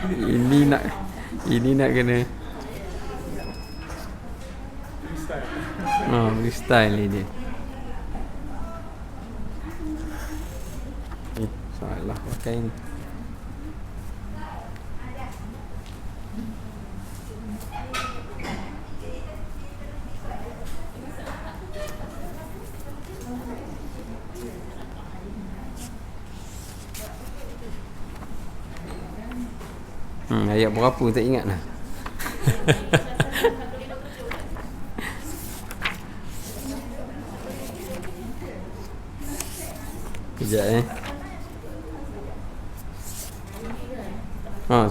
Ini nak kena freestyle ni dia. Salah pakai ni. Ayat berapa tak ingat lah. Kejap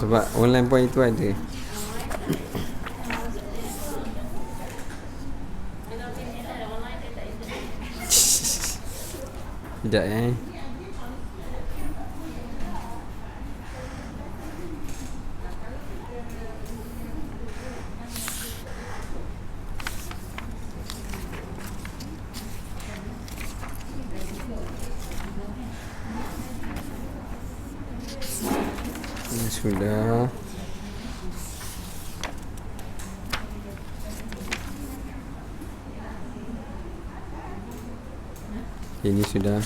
sebab online pun itu ada. Kejap ini sudah. Ini sudah.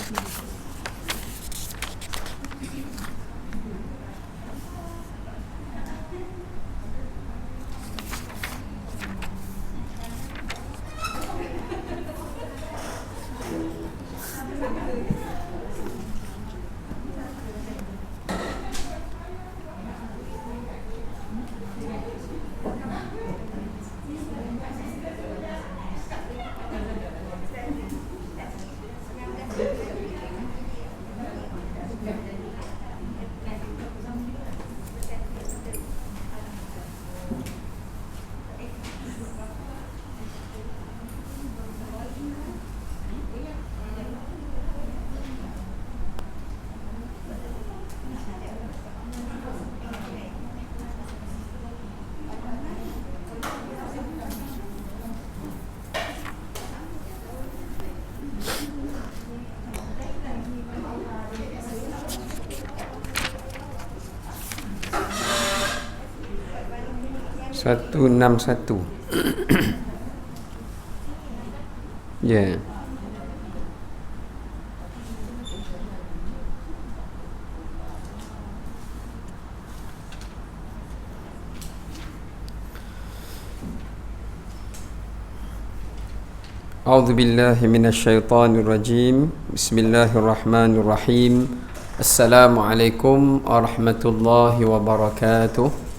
Satu enam satu. Ya. A'udzu billahi minasyaitonir rajim. Bismillahirrahmanirrahim. Assalamualaikum warahmatullahi wabarakatuh.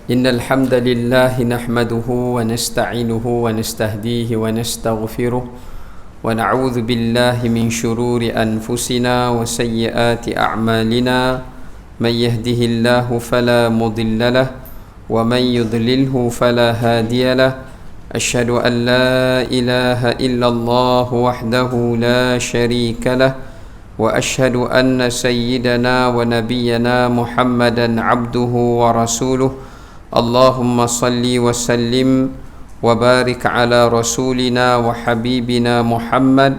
Innal hamdalillah nahmaduhu wa nasta'inuhu wa nastahdihi wa nastaghfiruh wa na'udzu billahi min shururi anfusina wa sayyiati a'malina may yahdihillahu fala mudilla lahu wa may yudlilhu fala hadiya lahu. Asyhadu an la ilaha illallah wahdahu la syarika lah wa asyhadu anna sayyidana wa nabiyyana Muhammadan abduhu wa rasuluh. Allahumma salli wa sallim wa barik ala rasulina wa habibina Muhammad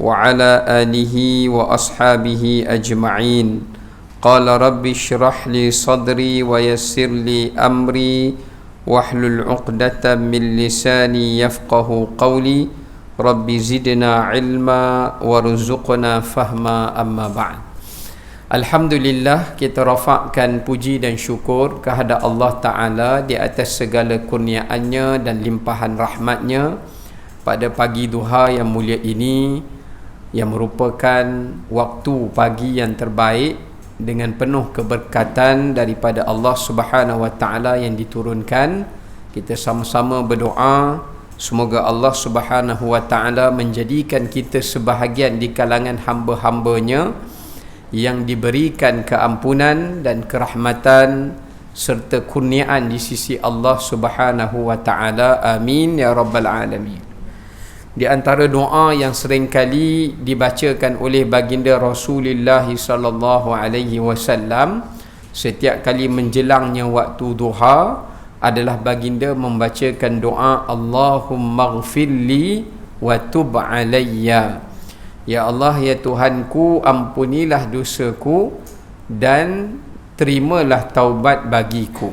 wa ala alihi wa ashabihi ajma'in. Qala rabbi shrah li sadri wa yassir li amri wahlul 'uqdatam min lisani yafqahu qawli. Rabbi zidna ilma warzuqna fahma, amma ba'd. Alhamdulillah, kita rafakkan puji dan syukur kehadap Allah Ta'ala di atas segala kurniaannya dan limpahan rahmatnya pada pagi duha yang mulia ini, yang merupakan waktu pagi yang terbaik dengan penuh keberkatan daripada Allah Subhanahu Wa Ta'ala yang diturunkan. Kita sama-sama berdoa semoga Allah Subhanahu Wa Ta'ala menjadikan kita sebahagian di kalangan hamba-hambanya yang diberikan keampunan dan kerahmatan serta kurniaan di sisi Allah Subhanahu Wa Ta'ala. Amin ya rabbal alamin. Di antara doa yang seringkali dibacakan oleh baginda Rasulullah sallallahu alaihi wasallam setiap kali menjelangnya waktu duha adalah baginda membacakan doa Allahumma ghfirli wa tub alayya. Ya Allah, ya Tuhanku, ampunilah dosaku dan terimalah taubat bagiku.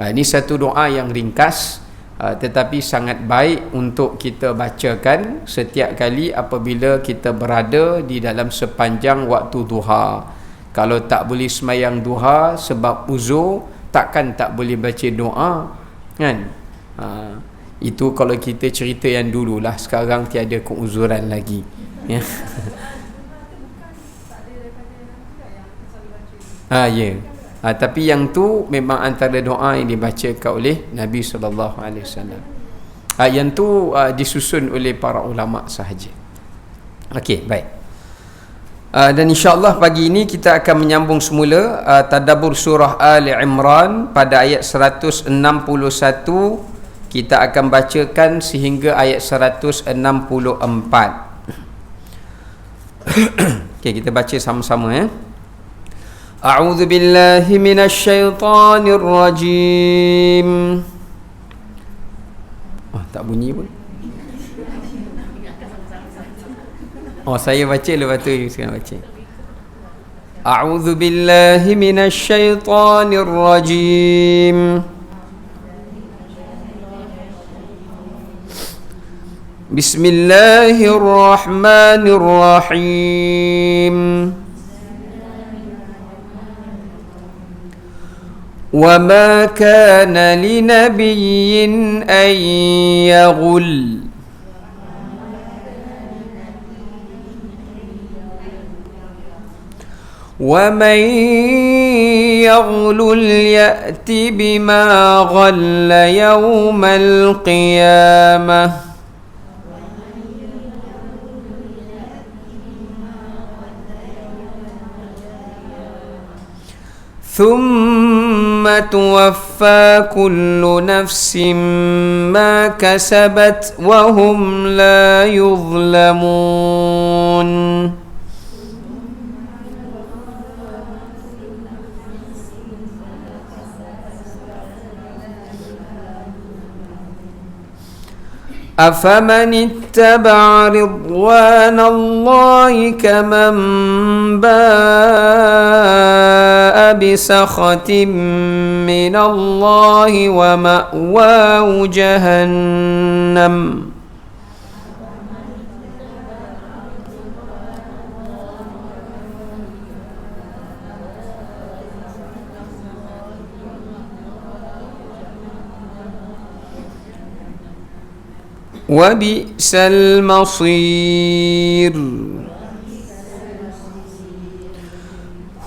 Ini satu doa yang ringkas, tetapi sangat baik untuk kita bacakan setiap kali apabila kita berada di dalam sepanjang waktu duha. Kalau tak boleh semayang duha sebab uzur, takkan tak boleh baca doa, kan? Itu kalau kita cerita yang dululah, sekarang tiada keuzuran lagi, ya. Ya. Tapi yang tu memang antara doa yang dibacakan oleh Nabi SAW. Yang tu disusun oleh para ulama sahaja. Okey, baik. Dan insya-Allah pagi ini kita akan menyambung semula tadabbur surah Ali Imran pada ayat 161. Kita akan bacakan sehingga ayat 164. Okey, kita baca sama-sama, ya. A'udzu billahi minasyaitonir rajim. Tak bunyi pun. Saya baca, lepas tu sekarang baca. A'udzu billahi minasyaitonir rajim. Bismillahirrahmanirrahim. وَمَا كَانَ لِنَبِيٍّ أَن يَغُلَّ وَمَن يَغْلُلْ يَأْتِ بِمَا غَلَّ يَوْمَ الْقِيَامَةِ ثم توفى كل نفس ما كسبت وهم لا يظلمون أفمن اتبع رضوان الله كمن باء بسخط من الله ومأواه جهنم وبئس المصير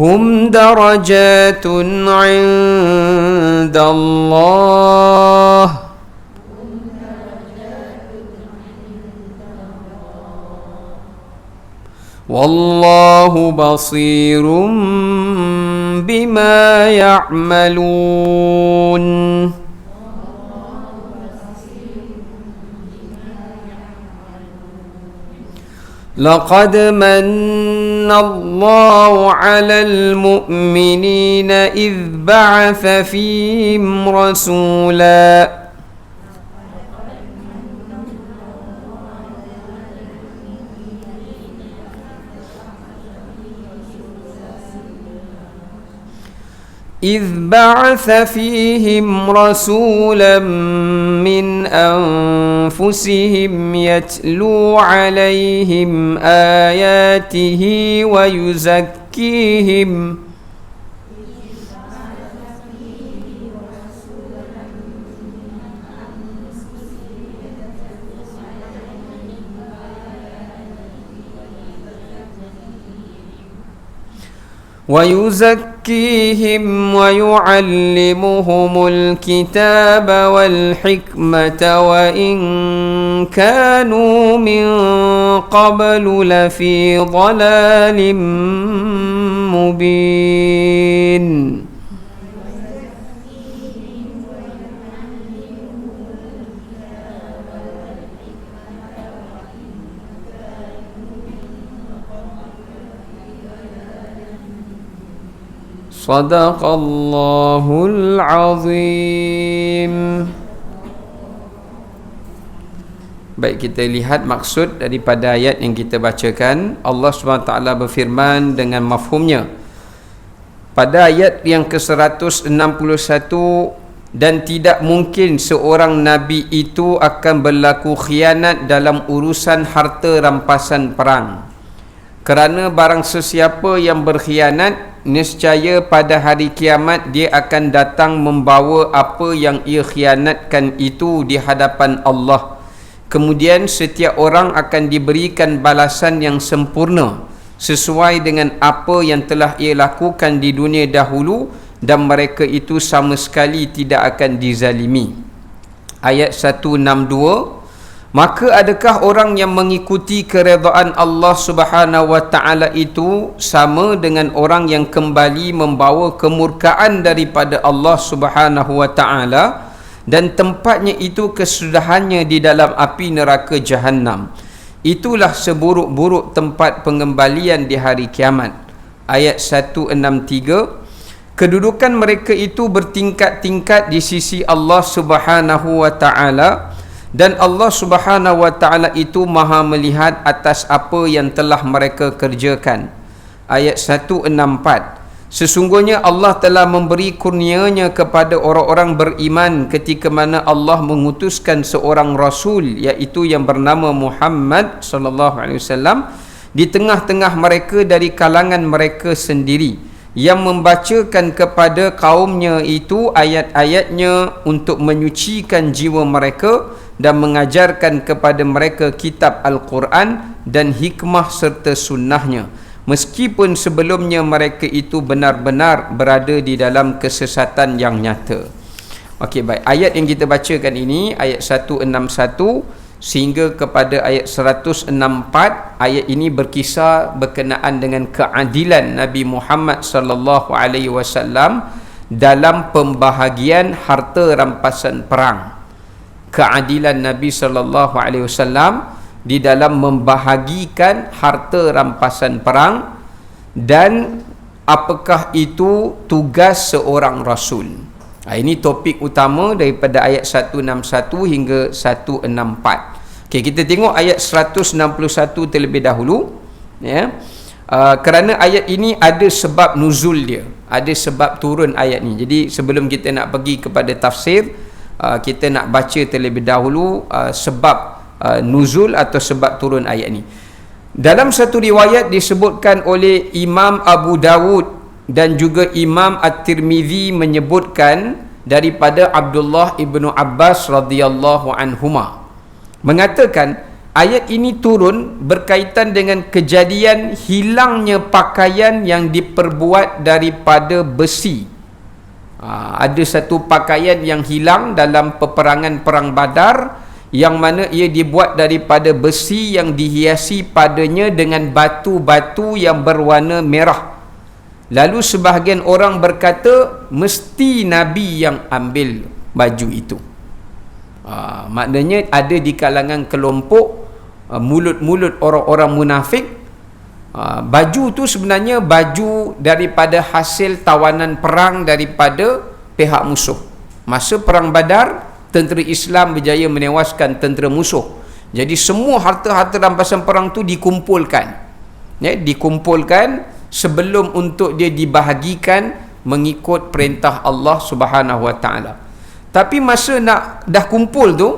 هم درجات عند الله والله بصير بما يعملون لقد من الله على المؤمنين إذ بعث فيهم رسولا من أنفسهم يتلو عليهم آياته ويزكيهم ويعلمهم الكتاب والحكمة وإن كانوا من قبل لفي ضلال مبين Sadaqallahul azim. Baik, kita lihat maksud daripada ayat yang kita bacakan. Allah SWT berfirman dengan mafhumnya. pada ayat yang ke-161, dan tidak mungkin seorang nabi itu akan berlaku khianat dalam urusan harta rampasan perang, kerana barang sesiapa yang berkhianat, nescaya pada hari kiamat dia akan datang membawa apa yang ia khianatkan itu di hadapan Allah. Kemudian setiap orang akan diberikan balasan yang sempurna sesuai dengan apa yang telah ia lakukan di dunia dahulu, dan mereka itu sama sekali tidak akan dizalimi. Ayat 162, maka adakah orang yang mengikuti keredaan Allah Subhanahu wa taala itu sama dengan orang yang kembali membawa kemurkaan daripada Allah Subhanahu wa taala, dan tempatnya itu kesudahannya di dalam api neraka Jahannam. Itulah seburuk-buruk tempat pengembalian di hari kiamat. Ayat 163, kedudukan mereka itu bertingkat-tingkat di sisi Allah Subhanahu wa taala, dan Allah Subhanahu wa taala itu Maha melihat atas apa yang telah mereka kerjakan. Ayat 164, sesungguhnya Allah telah memberi kurnianya kepada orang-orang beriman ketika mana Allah mengutuskan seorang rasul, iaitu yang bernama Muhammad sallallahu alaihi wasallam, di tengah-tengah mereka dari kalangan mereka sendiri, yang membacakan kepada kaumnya itu ayat-ayatnya untuk menyucikan jiwa mereka, dan mengajarkan kepada mereka kitab Al-Quran dan hikmah serta sunnahnya, meskipun sebelumnya mereka itu benar-benar berada di dalam kesesatan yang nyata. Okey, baik. Ayat yang kita bacakan ini, ayat 161 sehingga kepada ayat 164, ayat ini berkisar berkenaan dengan keadilan Nabi Muhammad sallallahu alaihi wasallam dalam pembahagian harta rampasan perang. Keadilan Nabi sallallahu alaihi wasallam di dalam membahagikan harta rampasan perang, dan apakah itu tugas seorang rasul. Ini topik utama daripada ayat 161 hingga 164. Okey, kita tengok ayat 161 terlebih dahulu, ya. Kerana ayat ini ada sebab nuzul dia, ada sebab turun ayat ni. Jadi sebelum kita nak pergi kepada tafsir, kita nak baca terlebih dahulu sebab nuzul atau sebab turun ayat ni. Dalam satu riwayat disebutkan oleh Imam Abu Dawud dan juga Imam At-Tirmizi menyebutkan daripada Abdullah ibnu Abbas radhiyallahu anhuma, mengatakan ayat ini turun berkaitan dengan kejadian hilangnya pakaian yang diperbuat daripada besi. Ada satu pakaian yang hilang dalam peperangan Perang Badar, yang mana ia dibuat daripada besi yang dihiasi padanya dengan batu-batu yang berwarna merah. Lalu sebahagian orang berkata, mesti Nabi yang ambil baju itu. Maknanya ada di kalangan kelompok mulut-mulut orang-orang munafik, baju tu sebenarnya baju daripada hasil tawanan perang daripada pihak musuh. Masa Perang Badar, tentera Islam berjaya menewaskan tentera musuh. Jadi semua harta-harta rampasan perang tu dikumpulkan, ya, dikumpulkan sebelum untuk dia dibahagikan mengikut perintah Allah Subhanahu wa taala. Tapi masa dah kumpul tu,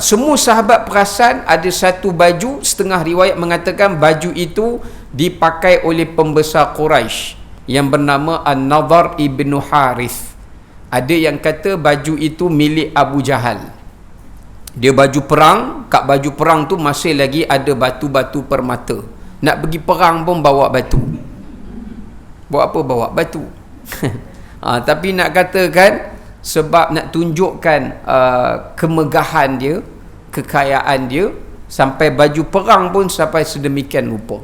semua sahabat perasan ada satu baju, setengah riwayat mengatakan baju itu dipakai oleh pembesar Quraisy yang bernama An-Nadhr ibnu Harith. Ada yang kata baju itu milik Abu Jahal. Dia baju perang, kat baju perang tu masih lagi ada batu-batu permata. Nak pergi perang pun bawa batu. Buat apa bawa batu? Tapi nak katakan sebab nak tunjukkan kemegahan dia, kekayaan dia, sampai baju perang pun sampai sedemikian rupa.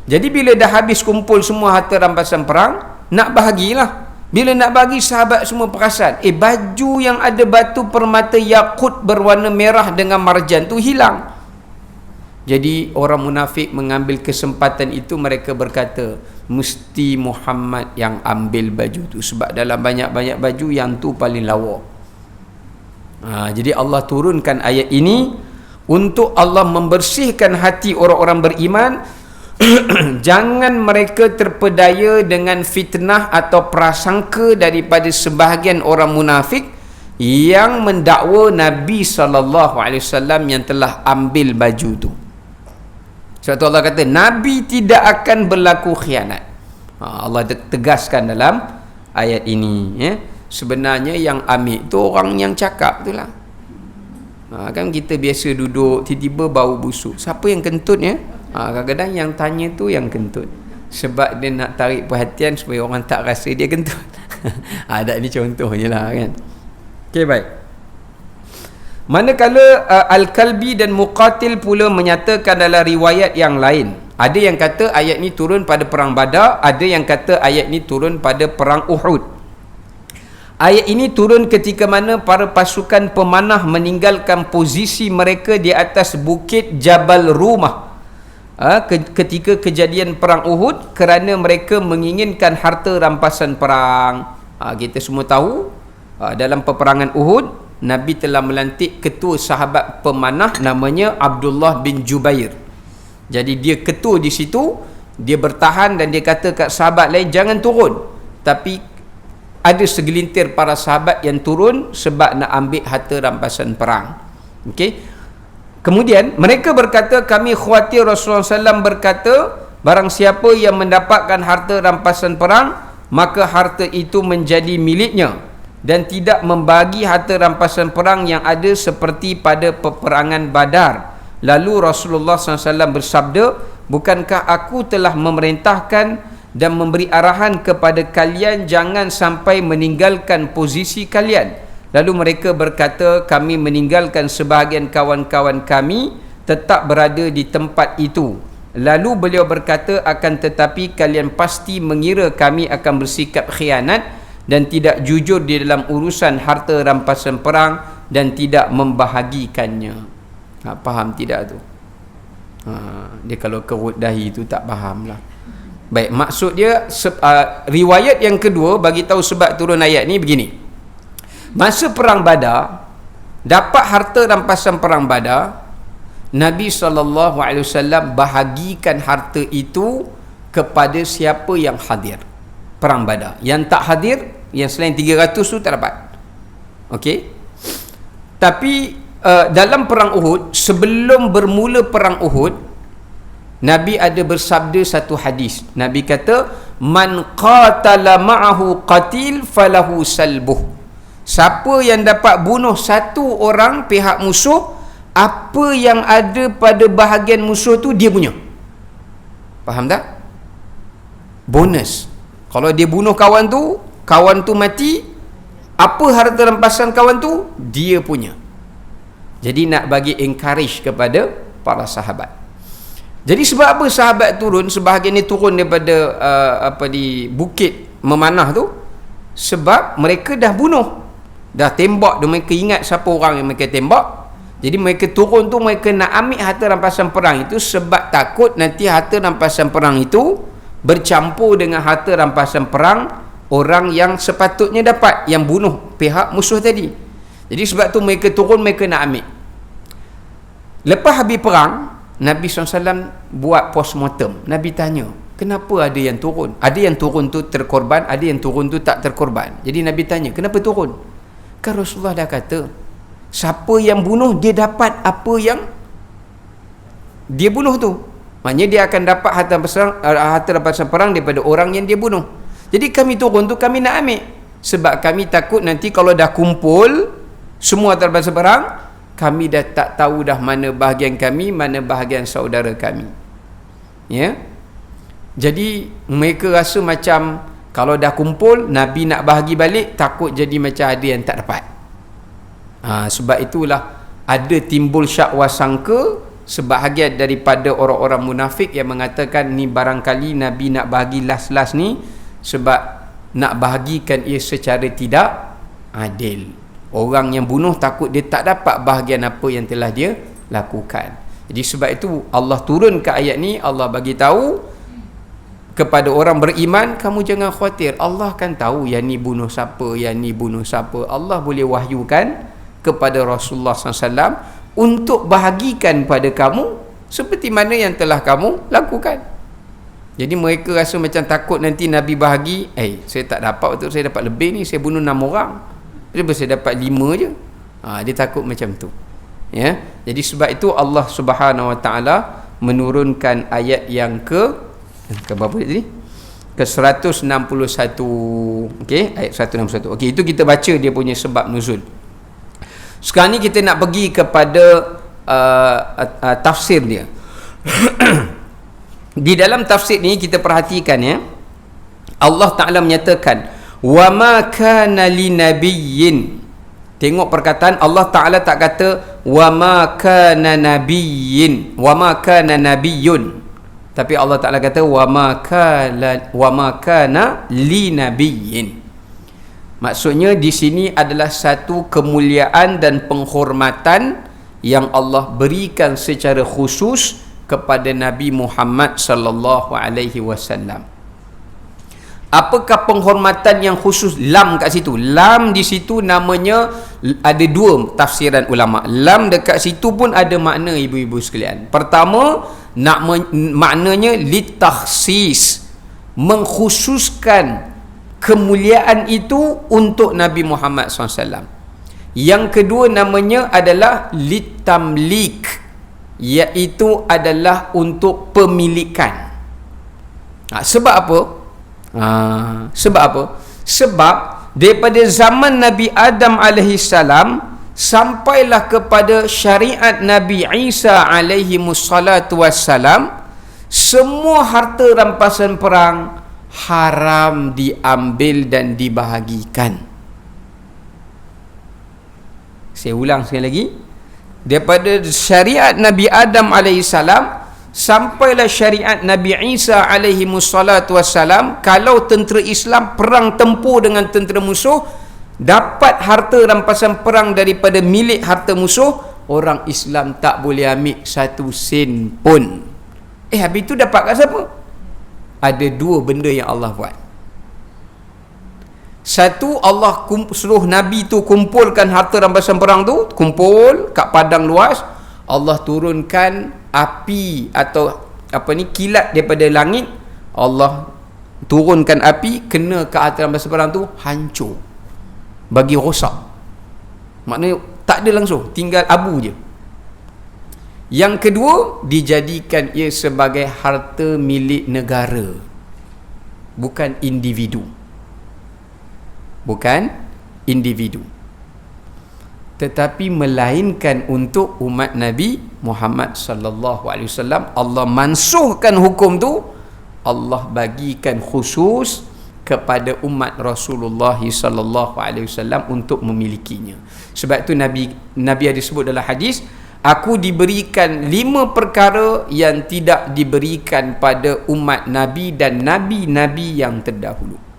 Jadi bila dah habis kumpul semua harta rampasan perang, nak bahagilah. Bila nak bagi, sahabat semua perasan, baju yang ada batu permata yakut berwarna merah dengan marjan tu hilang. Jadi orang munafik mengambil kesempatan itu, mereka berkata, mesti Muhammad yang ambil baju tu, sebab dalam banyak-banyak baju yang tu paling lawa. Jadi Allah turunkan ayat ini untuk Allah membersihkan hati orang-orang beriman Jangan mereka terpedaya dengan fitnah atau prasangka daripada sebahagian orang munafik yang mendakwa Nabi SAW yang telah ambil baju tu. Sebab tu Allah kata Nabi tidak akan berlaku khianat. Allah tegaskan dalam ayat ini, ya. Sebenarnya yang ambil tu orang yang cakap tu lah. Kan kita biasa duduk tiba-tiba bau busuk, siapa yang kentut, ya? Kadang-kadang yang tanya tu yang kentut, sebab dia nak tarik perhatian supaya orang tak rasa dia kentut. Ada ni contohnya lah, kan. Okey, baik. Manakala Al-Kalbi dan Muqatil pula menyatakan dalam riwayat yang lain, ada yang kata ayat ni turun pada perang Badar, ada yang kata ayat ni turun pada perang Uhud. Ayat ini turun ketika mana para pasukan pemanah meninggalkan posisi mereka di atas bukit Jabal Rumah ketika kejadian perang Uhud kerana mereka menginginkan harta rampasan perang. Kita semua tahu dalam peperangan Uhud Nabi telah melantik ketua sahabat pemanah namanya Abdullah bin Jubair. Jadi dia ketua di situ, dia bertahan dan dia kata kat sahabat lain jangan turun. Tapi ada segelintir para sahabat yang turun sebab nak ambil harta rampasan perang. Okey. Kemudian mereka berkata, kami khawatir Rasulullah SAW berkata, barang siapa yang mendapatkan harta rampasan perang, maka harta itu menjadi miliknya dan tidak membagi harta rampasan perang yang ada seperti pada peperangan Badar. Lalu Rasulullah SAW bersabda, bukankah aku telah memerintahkan dan memberi arahan kepada kalian jangan sampai meninggalkan posisi kalian? Lalu mereka berkata, kami meninggalkan sebahagian kawan-kawan kami tetap berada di tempat itu. Lalu beliau berkata, akan tetapi kalian pasti mengira kami akan bersikap khianat dan tidak jujur di dalam urusan harta rampasan perang dan tidak membahagikannya. Faham tidak tu? Dia kalau kerut dahi tu tak faham lah. Baik, maksud dia riwayat yang kedua bagi tahu sebab turun ayat ni begini. Masa perang Badar, dapat harta rampasan perang Badar, Nabi SAW bahagikan harta itu kepada siapa yang hadir perang Badar. Yang tak hadir, yang selain 300 tu tak dapat. Okey. Tapi dalam perang Uhud, sebelum bermula perang Uhud, Nabi ada bersabda satu hadis. Nabi kata, man qatala ma'ahu qatil falahu salbuh. Siapa yang dapat bunuh satu orang pihak musuh, apa yang ada pada bahagian musuh tu dia punya. Faham tak? Bonus. Kalau dia bunuh kawan tu mati, apa harta rampasan kawan tu dia punya. Jadi nak bagi encourage kepada para sahabat. Jadi sebab apa sahabat turun, sebahagian ni turun daripada di bukit memanah tu, sebab mereka dah bunuh, dah tembak, dan mereka ingat siapa orang yang mereka tembak. Jadi mereka turun tu, mereka nak ambil harta rampasan perang itu sebab takut nanti harta rampasan perang itu bercampur dengan harta rampasan perang orang yang sepatutnya dapat, yang bunuh pihak musuh tadi. Jadi sebab tu mereka turun, mereka nak ambil. Lepas habis perang, Nabi SAW buat postmortem. Nabi tanya, kenapa ada yang turun? Ada yang turun tu terkorban, ada yang turun tu tak terkorban. Jadi Nabi tanya, kenapa turun? Kan Rasulullah dah kata, siapa yang bunuh, dia dapat apa yang dia bunuh tu. Maknanya dia akan dapat harta rampasan perang daripada orang yang dia bunuh. Jadi kami turun tu, kami nak ambil. Sebab kami takut nanti kalau dah kumpul semua harta rampasan perang, kami dah tak tahu dah mana bahagian kami, mana bahagian saudara kami. Ya. Jadi mereka rasa macam kalau dah kumpul, Nabi nak bahagi balik, takut jadi macam ada yang tak dapat. Sebab itulah ada timbul syak wasangka sebahagian daripada orang-orang munafik yang mengatakan ni barangkali Nabi nak bahagi last-last ni sebab nak bahagikan ia secara tidak adil. Orang yang bunuh takut dia tak dapat bahagian apa yang telah dia lakukan. Jadi sebab itu Allah turun ke ayat ni, Allah bagi tahu kepada orang beriman, kamu jangan khawatir, Allah kan tahu yang ni bunuh siapa, yang ni bunuh siapa. Allah boleh wahyukan kepada Rasulullah SAW untuk bahagikan pada kamu seperti mana yang telah kamu lakukan. Jadi mereka rasa macam takut nanti Nabi bahagi, saya tak dapat betul, saya dapat lebih ni, saya bunuh 6 orang. Kenapa saya dapat 5 je? Dia takut macam tu. Ya. Jadi sebab itu Allah Subhanahu Wa Taala menurunkan ayat yang ke berapa tadi? Ke 161. Okey, ayat 161. Okey, itu kita baca dia punya sebab nuzul. Sekarang ni kita nak pergi kepada tafsir dia. Di dalam tafsir ni kita perhatikan ya, Allah Ta'ala menyatakan wa ma kana linabiyyin. Tengok perkataan Allah Ta'ala tak kata wa ma kana nabiyyin, wa ma kana nabiyyun, tapi Allah Ta'ala kata wa ma kana linabiyyin. Maksudnya di sini adalah satu kemuliaan dan penghormatan yang Allah berikan secara khusus kepada Nabi Muhammad sallallahu alaihi wasallam. Apakah penghormatan yang khusus? Lam kat situ. Lam di situ namanya ada dua tafsiran ulama. Lam dekat situ pun ada makna ibu-ibu sekalian. Pertama, maknanya litakhsis, mengkhususkan kemuliaan itu untuk Nabi Muhammad SAW. Yang kedua namanya adalah litamlik, iaitu adalah untuk pemilikan. Sebab apa? Sebab apa? Sebab daripada zaman Nabi Adam alaihissalam sampailah kepada syariat Nabi Isa alaihi mussalatu wassalam, semua harta rampasan perang haram diambil dan dibahagikan. Saya ulang sekali lagi. Daripada syariat Nabi Adam alaihissalam sampailah syariat Nabi Isa alaihi mussalatu wassalam, kalau tentera Islam perang tempur dengan tentera musuh, dapat harta rampasan perang daripada milik harta musuh, orang Islam tak boleh ambil 1 sen pun. Habis tu dapat kat siapa? Ada 2 benda yang Allah buat. Satu, Allah suruh Nabi tu kumpulkan harta rampasan perang tu, kumpul kat padang luas. Allah turunkan api atau kilat daripada langit. Allah turunkan api, kena ke harta rampasan perang tu, hancur, bagi rosak. Maknanya tak ada langsung, tinggal abu je. Yang kedua, dijadikan ia sebagai harta milik negara, bukan individu. Bukan individu, tetapi melainkan untuk umat Nabi Muhammad sallallahu alaihi wasallam. Allah mansuhkan hukum tu, Allah bagikan khusus kepada umat Rasulullah sallallahu alaihi wasallam untuk memilikinya. Sebab tu Nabi ada sebut dalam hadis, aku diberikan 5 perkara yang tidak diberikan pada umat Nabi dan nabi-nabi yang terdahulu.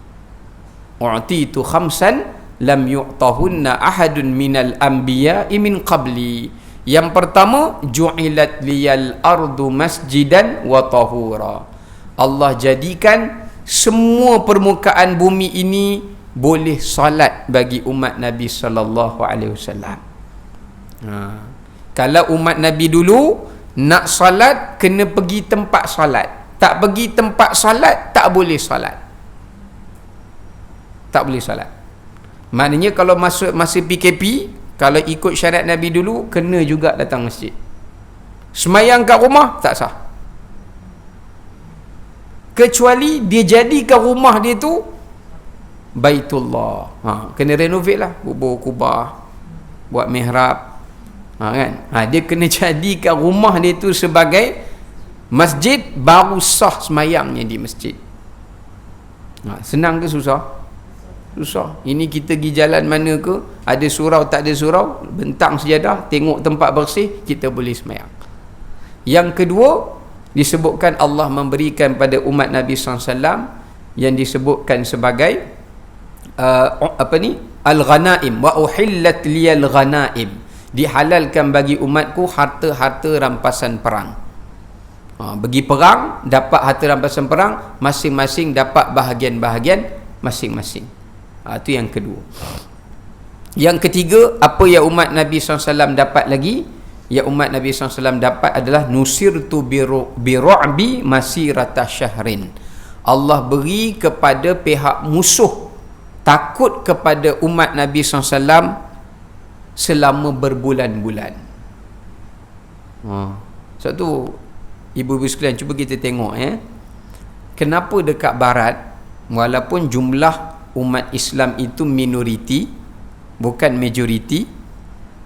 U'titu khamsan lam yu'tahunna ahadun minal anbiya'i min qabli. Yang pertama, ju'ilat liyal ardu masjidan wa tahura. Allah jadikan semua permukaan bumi ini boleh salat bagi umat Nabi sallallahu alaihi wasallam. Kalau umat Nabi dulu nak salat kena pergi tempat salat, tak pergi tempat salat tak boleh salat. Tak boleh salat. Maknanya kalau masa PKP, kalau ikut syariat Nabi dulu, kena juga datang masjid. Semayang kat rumah tak sah, kecuali dia jadikan rumah dia tu Baitullah. Kena renovate lah, bubur kubah, buat mihrab, kan? Dia kena jadikan rumah dia tu sebagai masjid, baru sah semayangnya di masjid. Senang ke susah? Susah. Ini kita pergi jalan mana ke, ada surau tak ada surau, bentang sejadah, tengok tempat bersih, kita boleh semayang. Yang kedua, disebutkan Allah memberikan pada umat Nabi SAW yang disebutkan sebagai al-ghanaim, wa uhillat liyal ghanaim, dihalalkan bagi umatku harta-harta rampasan perang. Bagi perang, dapat harta rampasan perang, masing-masing dapat bahagian-bahagian masing-masing. Itu yang kedua. Yang ketiga, apa yang umat Nabi SAW dapat lagi, yang umat Nabi SAW dapat adalah nusirtu biru'bi masirata syahrin. Allah beri kepada pihak musuh takut kepada umat Nabi SAW selama berbulan-bulan. Sebab tu ibu-ibu sekalian, cuba kita tengok kenapa dekat barat walaupun jumlah umat Islam itu minoriti bukan majoriti,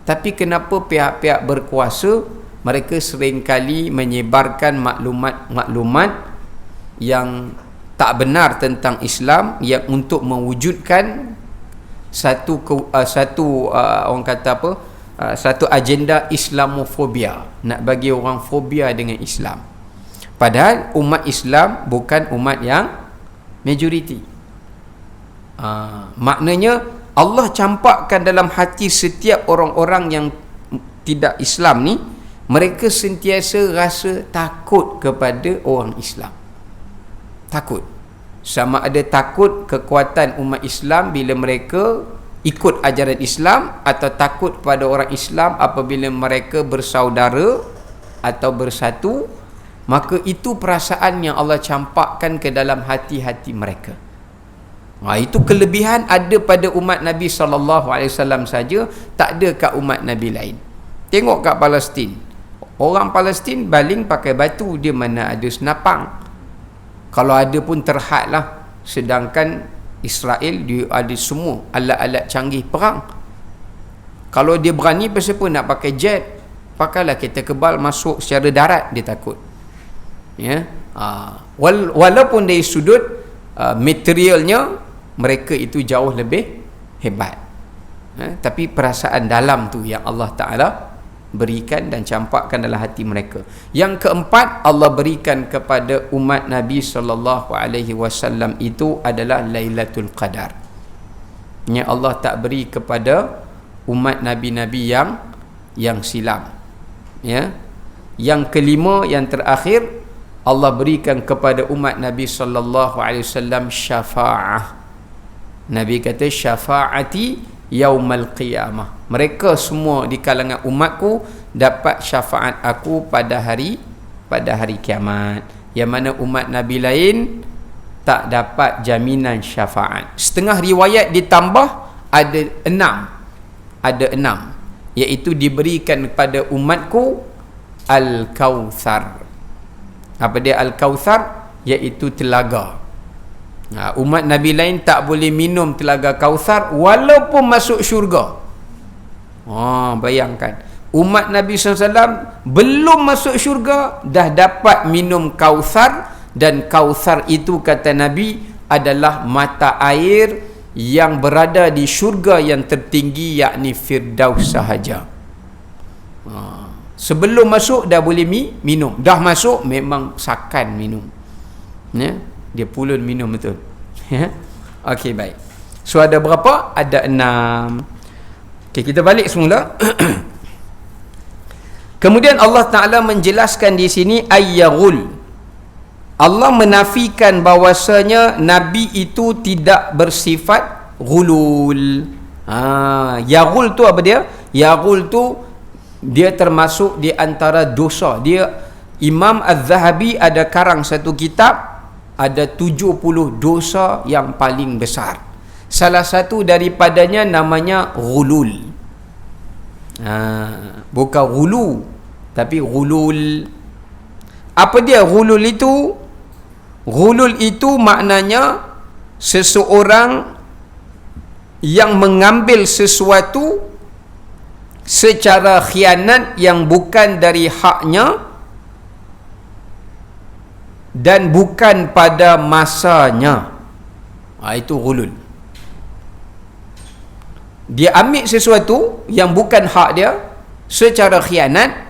tapi kenapa pihak-pihak berkuasa mereka seringkali menyebarkan maklumat-maklumat yang tak benar tentang Islam, yang untuk mewujudkan orang kata apa, satu agenda Islamofobia, nak bagi orang fobia dengan Islam. Padahal umat Islam bukan umat yang majoriti. Maknanya Allah campakkan dalam hati setiap orang-orang yang tidak Islam ni, mereka sentiasa rasa takut kepada orang Islam. Takut. Sama ada takut kekuatan umat Islam bila mereka ikut ajaran Islam, atau takut kepada orang Islam apabila mereka bersaudara atau bersatu. Maka itu perasaan yang Allah campakkan ke dalam hati-hati mereka. Itu kelebihan ada pada umat Nabi SAW saja, tak ada kat umat Nabi lain. Tengok kat Palestin, orang Palestin baling pakai batu, dia mana ada senapang, kalau ada pun terhad lah. Sedangkan Israel dia ada semua alat-alat canggih perang. Kalau dia berani pasal pun nak pakai jet, pakailah kereta kebal masuk secara darat, dia takut. Walaupun dari sudut materialnya mereka itu jauh lebih hebat, tapi perasaan dalam tu yang Allah Ta'ala berikan dan campakkan dalam hati mereka. Yang keempat, Allah berikan kepada umat Nabi SAW itu adalah Lailatul Qadar. Yang Allah tak beri kepada umat Nabi-Nabi yang silam. Yang kelima, yang terakhir, Allah berikan kepada umat Nabi SAW syafa'ah. Nabi kata, syafaati yaumal qiyamah. Mereka semua di kalangan umatku dapat syafaat aku pada hari kiamat. Yang mana umat Nabi lain tak dapat jaminan syafaat. Setengah riwayat ditambah ada enam, iaitu diberikan kepada umatku Al-Kautsar. Apa dia Al-Kautsar? Iaitu telaga. Umat Nabi lain tak boleh minum telaga Kautsar walaupun masuk syurga. Bayangkan, umat Nabi SAW belum masuk syurga dah dapat minum Kautsar, dan Kautsar itu kata Nabi adalah mata air yang berada di syurga yang tertinggi, yakni Firdaus sahaja. Sebelum masuk dah boleh minum, dah masuk memang sakan minum, dia pulun minum betul. Okey, baik. So ada berapa? Ada 6. Okey, kita balik semula. Kemudian Allah Ta'ala menjelaskan di sini ayyaghul. Allah menafikan bahawasanya Nabi itu tidak bersifat ghulul. Yaghul tu apa dia? Yaghul tu dia termasuk di antara dosa. Imam Az-Zahabi ada karang satu kitab, ada 70 dosa yang paling besar. Salah satu daripadanya namanya ghulul. Bukan ghulu, tapi ghulul. Apa dia ghulul itu? Ghulul itu maknanya seseorang yang mengambil sesuatu secara khianat yang bukan dari haknya dan bukan pada masanya. Itu ghulul. Dia ambil sesuatu yang bukan hak dia secara khianat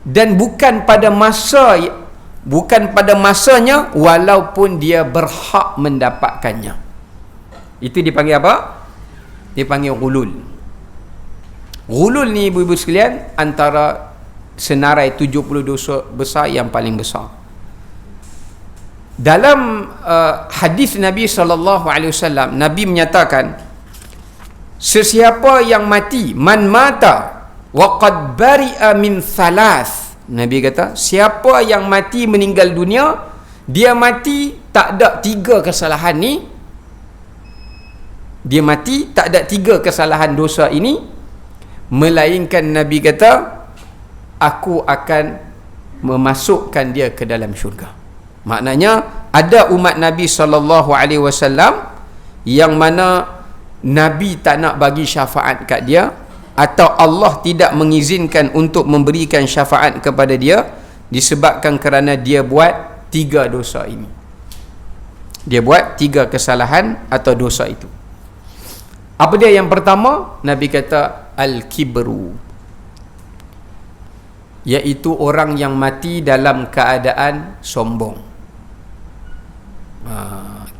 dan bukan pada masanya walaupun dia berhak mendapatkannya. Itu dipanggil apa? Dipanggil ghulul. Ghulul ni ibu-ibu sekalian antara senarai 70 dosa besar yang paling besar. Dalam hadis Nabi SAW, Nabi menyatakan, sesiapa yang mati, man mata Wa qad bari'a min thalath. Nabi kata, siapa yang mati meninggal dunia, dia mati tak ada 3 kesalahan ni. Dia mati tak ada 3 kesalahan dosa ini, melainkan Nabi kata, aku akan memasukkan dia ke dalam syurga. Maknanya ada umat Nabi SAW yang mana Nabi tak nak bagi syafaat kat dia, atau Allah tidak mengizinkan untuk memberikan syafaat kepada dia, disebabkan kerana dia buat 3 dosa ini. Dia buat 3 kesalahan atau dosa itu. Apa dia yang pertama? Nabi kata al-kibru, iaitu orang yang mati dalam keadaan sombong.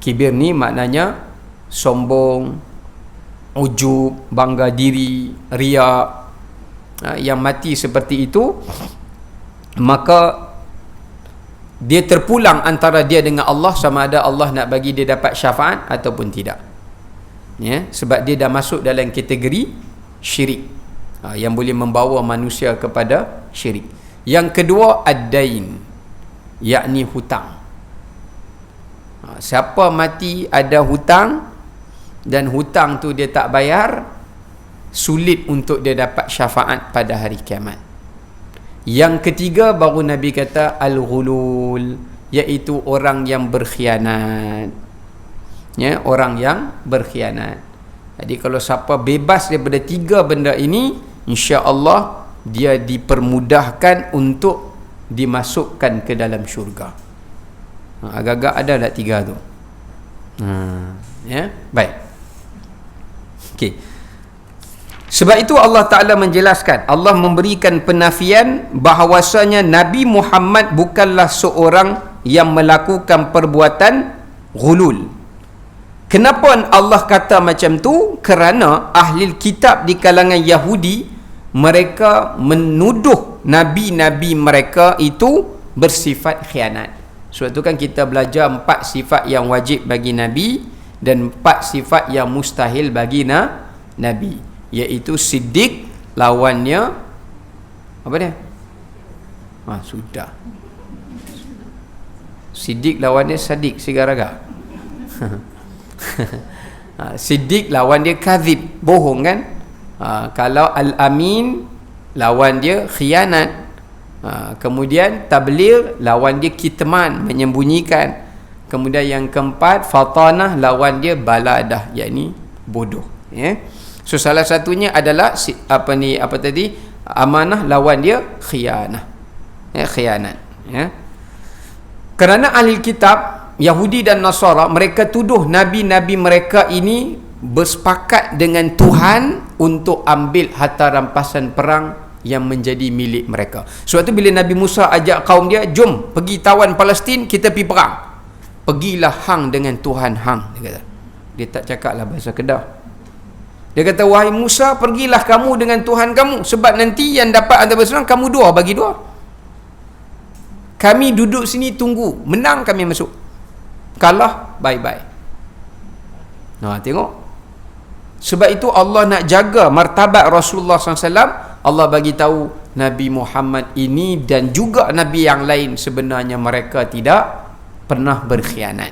Kibir ni maknanya sombong, ujub, bangga diri, riak. Yang mati seperti itu, maka dia terpulang antara dia dengan Allah, sama ada Allah nak bagi dia dapat syafaat ataupun tidak. Ya, sebab dia dah masuk dalam kategori syirik, yang boleh membawa manusia kepada syirik. Yang kedua, ad-dain, yakni hutang. Siapa mati ada hutang dan hutang tu dia tak bayar, sulit untuk dia dapat syafaat pada hari kiamat. Yang ketiga baru Nabi kata al-ghulul, iaitu orang yang berkhianat. Ya, orang yang berkhianat. Jadi kalau siapa bebas daripada 3 benda ini, insya-Allah dia dipermudahkan untuk dimasukkan ke dalam syurga. Agak-agak ada tak 3 tu? Ya, baik. Okey. Sebab itu Allah Ta'ala menjelaskan, Allah memberikan penafian bahawasanya Nabi Muhammad bukanlah seorang yang melakukan perbuatan ghulul. Kenapa Allah kata macam tu? Kerana ahli kitab di kalangan Yahudi, mereka menuduh nabi-nabi mereka itu bersifat khianat. Sebab tu kan kita belajar 4 sifat yang wajib bagi Nabi dan 4 sifat yang mustahil bagi Nabi, iaitu siddiq, lawannya apa dia? Sudah. Siddiq lawannya sadiq, sigaraga. Siddiq lawan dia kadzib, bohong kan? Kalau al-amin lawan dia khianat. Kemudian tabligh lawan dia kitman, menyembunyikan. Kemudian yang keempat, fatanah lawan dia baladah, yakni bodoh. Ya. So salah satunya adalah amanah lawan dia khianah. Ya, khianat. Ya. Kerana ahli kitab Yahudi dan Nasara, mereka tuduh nabi-nabi mereka ini bersepakat dengan Tuhan untuk ambil harta rampasan perang yang menjadi milik mereka. Sebab tu bila Nabi Musa ajak kaum dia, jom pergi tawan Palestin, kita pergi perang. Pergilah hang dengan Tuhan hang, dia kata. Dia tak cakap lah bahasa Kedah. Dia kata, wahai Musa, pergilah kamu dengan Tuhan kamu, sebab nanti yang dapat antara bersenang kamu 2 bagi 2. Kami duduk sini tunggu, menang kami masuk, kalah bye-bye. Tengok. Sebab itu Allah nak jaga martabat Rasulullah SAW. Allah bagi tahu Nabi Muhammad ini dan juga Nabi yang lain sebenarnya mereka tidak pernah berkhianat.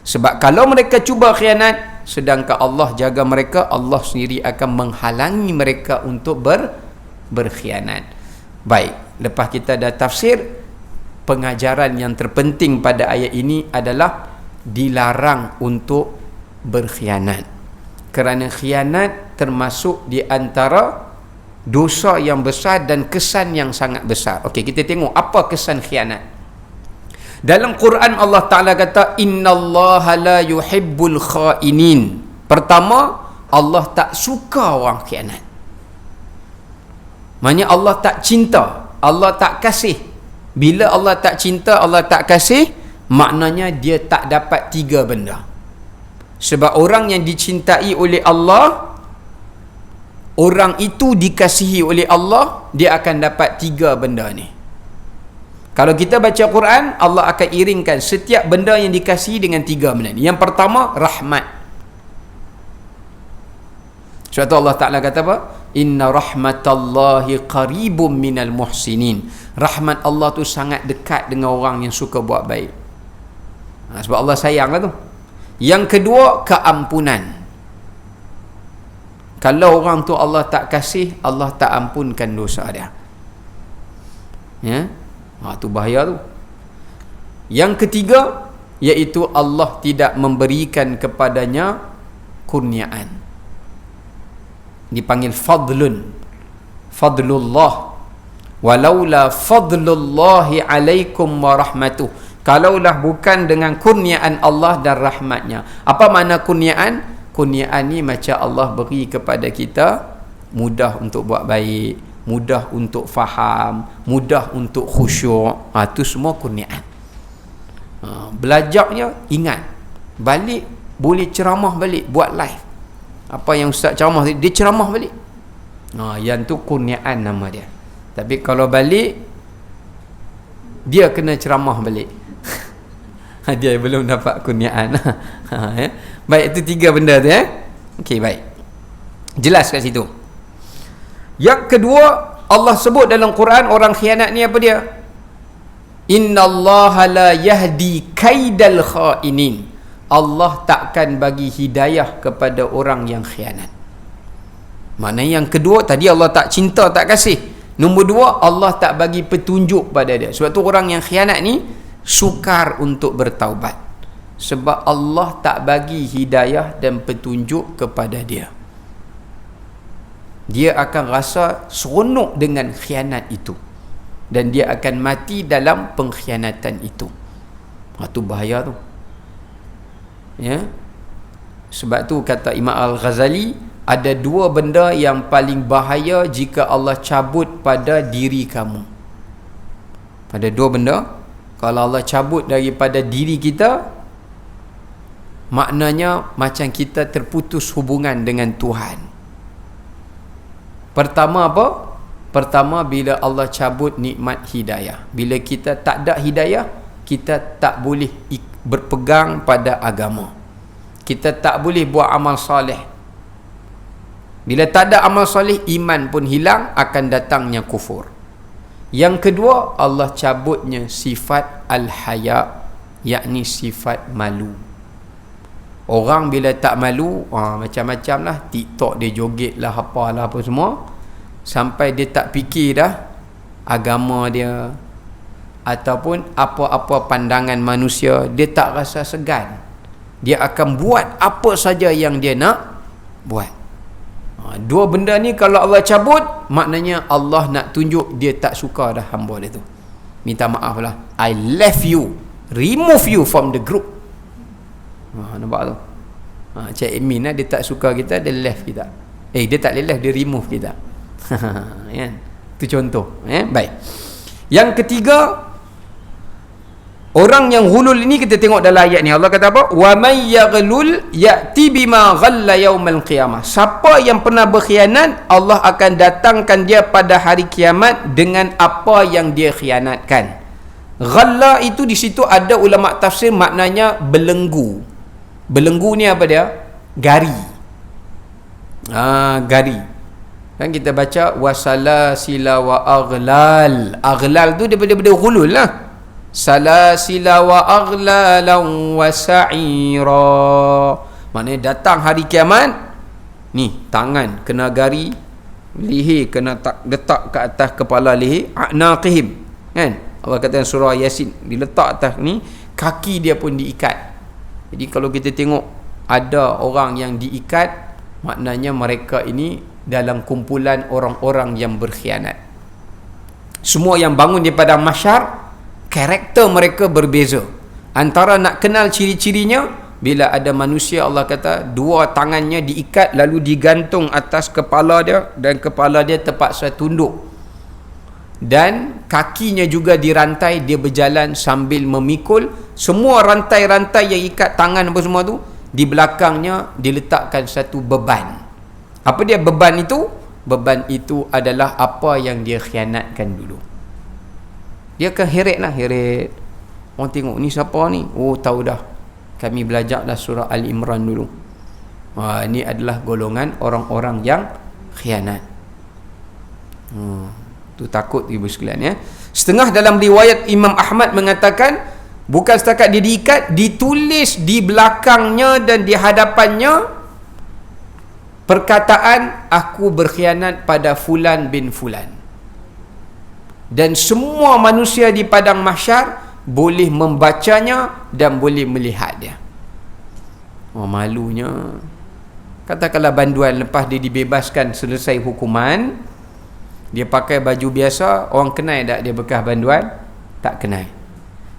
Sebab kalau mereka cuba khianat, sedangkan Allah jaga mereka, Allah sendiri akan menghalangi mereka untuk berkhianat. Baik, lepas kita dah tafsir, pengajaran yang terpenting pada ayat ini adalah dilarang untuk berkhianat. Kerana khianat termasuk di antara dosa yang besar dan kesan yang sangat besar. Okey, kita tengok apa kesan khianat. Dalam Quran Allah Ta'ala kata, innallaha la yuhibbul khainin. Pertama, Allah tak suka orang khianat. Maksudnya Allah tak cinta, Allah tak kasih. Bila Allah tak cinta, Allah tak kasih, maknanya dia tak dapat 3 benda. Sebab orang yang dicintai oleh Allah, orang itu dikasihi oleh Allah, dia akan dapat 3 benda ni. Kalau kita baca Quran, Allah akan iringkan setiap benda yang dikasihi dengan 3 benda ni. Yang pertama, rahmat. Sebab tu Allah Ta'ala kata apa? Inna rahmatallahi qaribum minal muhsinin. Rahmat Allah tu sangat dekat dengan orang yang suka buat baik. Sebab Allah sayang lah tu. Yang kedua, keampunan. Kalau orang tu Allah tak kasih, Allah tak ampunkan dosa dia. Ya, tu bahaya tu. Yang ketiga, iaitu Allah tidak memberikan kepadanya kurniaan. Dipanggil fadlun, fadlullah. Walaula fadlullahi alaikum wa rahmatuh. Kalaulah bukan dengan kurniaan Allah dan rahmatnya. Apa makna kurniaan? Kurniaan ni macam Allah beri kepada kita mudah untuk buat baik, mudah untuk faham, mudah untuk khusyuk. Itu semua kurniaan. Belajarnya ingat, balik boleh ceramah balik, buat live. Apa yang ustaz ceramah tadi, dia ceramah balik. Yang tu kurniaan nama dia. Tapi kalau balik, dia kena ceramah balik. Dia belum dapat kurniaan. Ya. Baik, itu 3 benda tu ya. Okey, baik. Jelas kat situ. Yang kedua, Allah sebut dalam Quran orang khianat ni apa dia? Innallaha la yahdi kaidal khainin. Allah takkan bagi hidayah kepada orang yang khianat. Maknanya yang kedua, tadi Allah tak cinta, tak kasih. Nombor 2, Allah tak bagi petunjuk pada dia. Sebab tu orang yang khianat ni sukar untuk bertaubat. Sebab Allah tak bagi hidayah dan petunjuk kepada dia. Dia akan rasa seronok dengan khianat itu. Dan dia akan mati dalam pengkhianatan itu. Itu bahaya tu. Ya. Sebab tu kata Imam Al-Ghazali, ada 2 benda yang paling bahaya jika Allah cabut pada diri kamu. Ada 2 benda, kalau Allah cabut daripada diri kita, maknanya macam kita terputus hubungan dengan Tuhan. Pertama apa? Pertama, bila Allah cabut nikmat hidayah. Bila kita tak ada hidayah, kita tak boleh berpegang pada agama. Kita tak boleh buat amal soleh. Bila tak ada amal soleh, iman pun hilang, akan datangnya kufur. Yang kedua, Allah cabutnya sifat al-haya, yakni sifat malu. Orang bila tak malu, macam-macam lah, TikTok dia joget lah, apalah apa semua, sampai dia tak fikir dah agama dia ataupun apa-apa pandangan manusia, dia tak rasa segan. Dia akan buat apa saja yang dia nak buat. 2 benda ni kalau Allah cabut, maknanya Allah nak tunjuk dia tak suka dah hamba dia tu. Minta maaf lah, I left you, remove you from the group. Nampak tu? Cik admin lah, dia tak suka kita, dia left kita. Dia tak left, dia remove kita. Ya, itu contoh. Baik. Yang ketiga, orang yang ghulul ini, kita tengok dalam ayat ni Allah kata apa? Wa may yaghlul ya'ti bima ghalla yaumal qiyamah. Siapa yang pernah berkhianat, Allah akan datangkan dia pada hari kiamat dengan apa yang dia khianatkan. Ghalla itu di situ ada ulama tafsir maknanya belenggu. Belenggu ni apa dia? Gari. Gari. Kan kita baca wasalasila wa aghlal. Aghlal tu daripada ghulul lah. Salasila wa aghlalan wa sa'ira. Maknanya datang hari kiamat, ni tangan kena gari, leher kena letak ke atas kepala leher, a'naqihim. Kan? Allah kata dalam surah Yasin, diletak atas ni, kaki dia pun diikat. Jadi kalau kita tengok ada orang yang diikat, maknanya mereka ini dalam kumpulan orang-orang yang berkhianat. Semua yang bangun daripada mahsyar, karakter mereka berbeza. Antara nak kenal ciri-cirinya, bila ada manusia, Allah kata 2 tangannya diikat lalu digantung atas kepala dia, dan kepala dia terpaksa tunduk, dan kakinya juga dirantai, dia berjalan sambil memikul. Semua rantai-rantai yang ikat tangan apa semua tu, di belakangnya diletakkan satu beban. Apa dia beban itu? Beban itu adalah apa yang dia khianatkan dulu. Dia akan heret lah, heret. Orang tengok, ni siapa ni? Oh, tahu dah, kami belajar dah surah Al Imran dulu. Ini adalah golongan orang-orang yang khianat. Tu takut ibu sekalian ya. Setengah dalam riwayat Imam Ahmad mengatakan bukan setakat dia diikat, ditulis di belakangnya dan di hadapannya perkataan aku berkhianat pada fulan bin fulan. Dan semua manusia di padang mahsyar boleh membacanya dan boleh melihat dia. Malunya. Katakanlah banduan lepas dia dibebaskan selesai hukuman, dia pakai baju biasa, orang kenal tak dia bekas banduan? Tak kenal.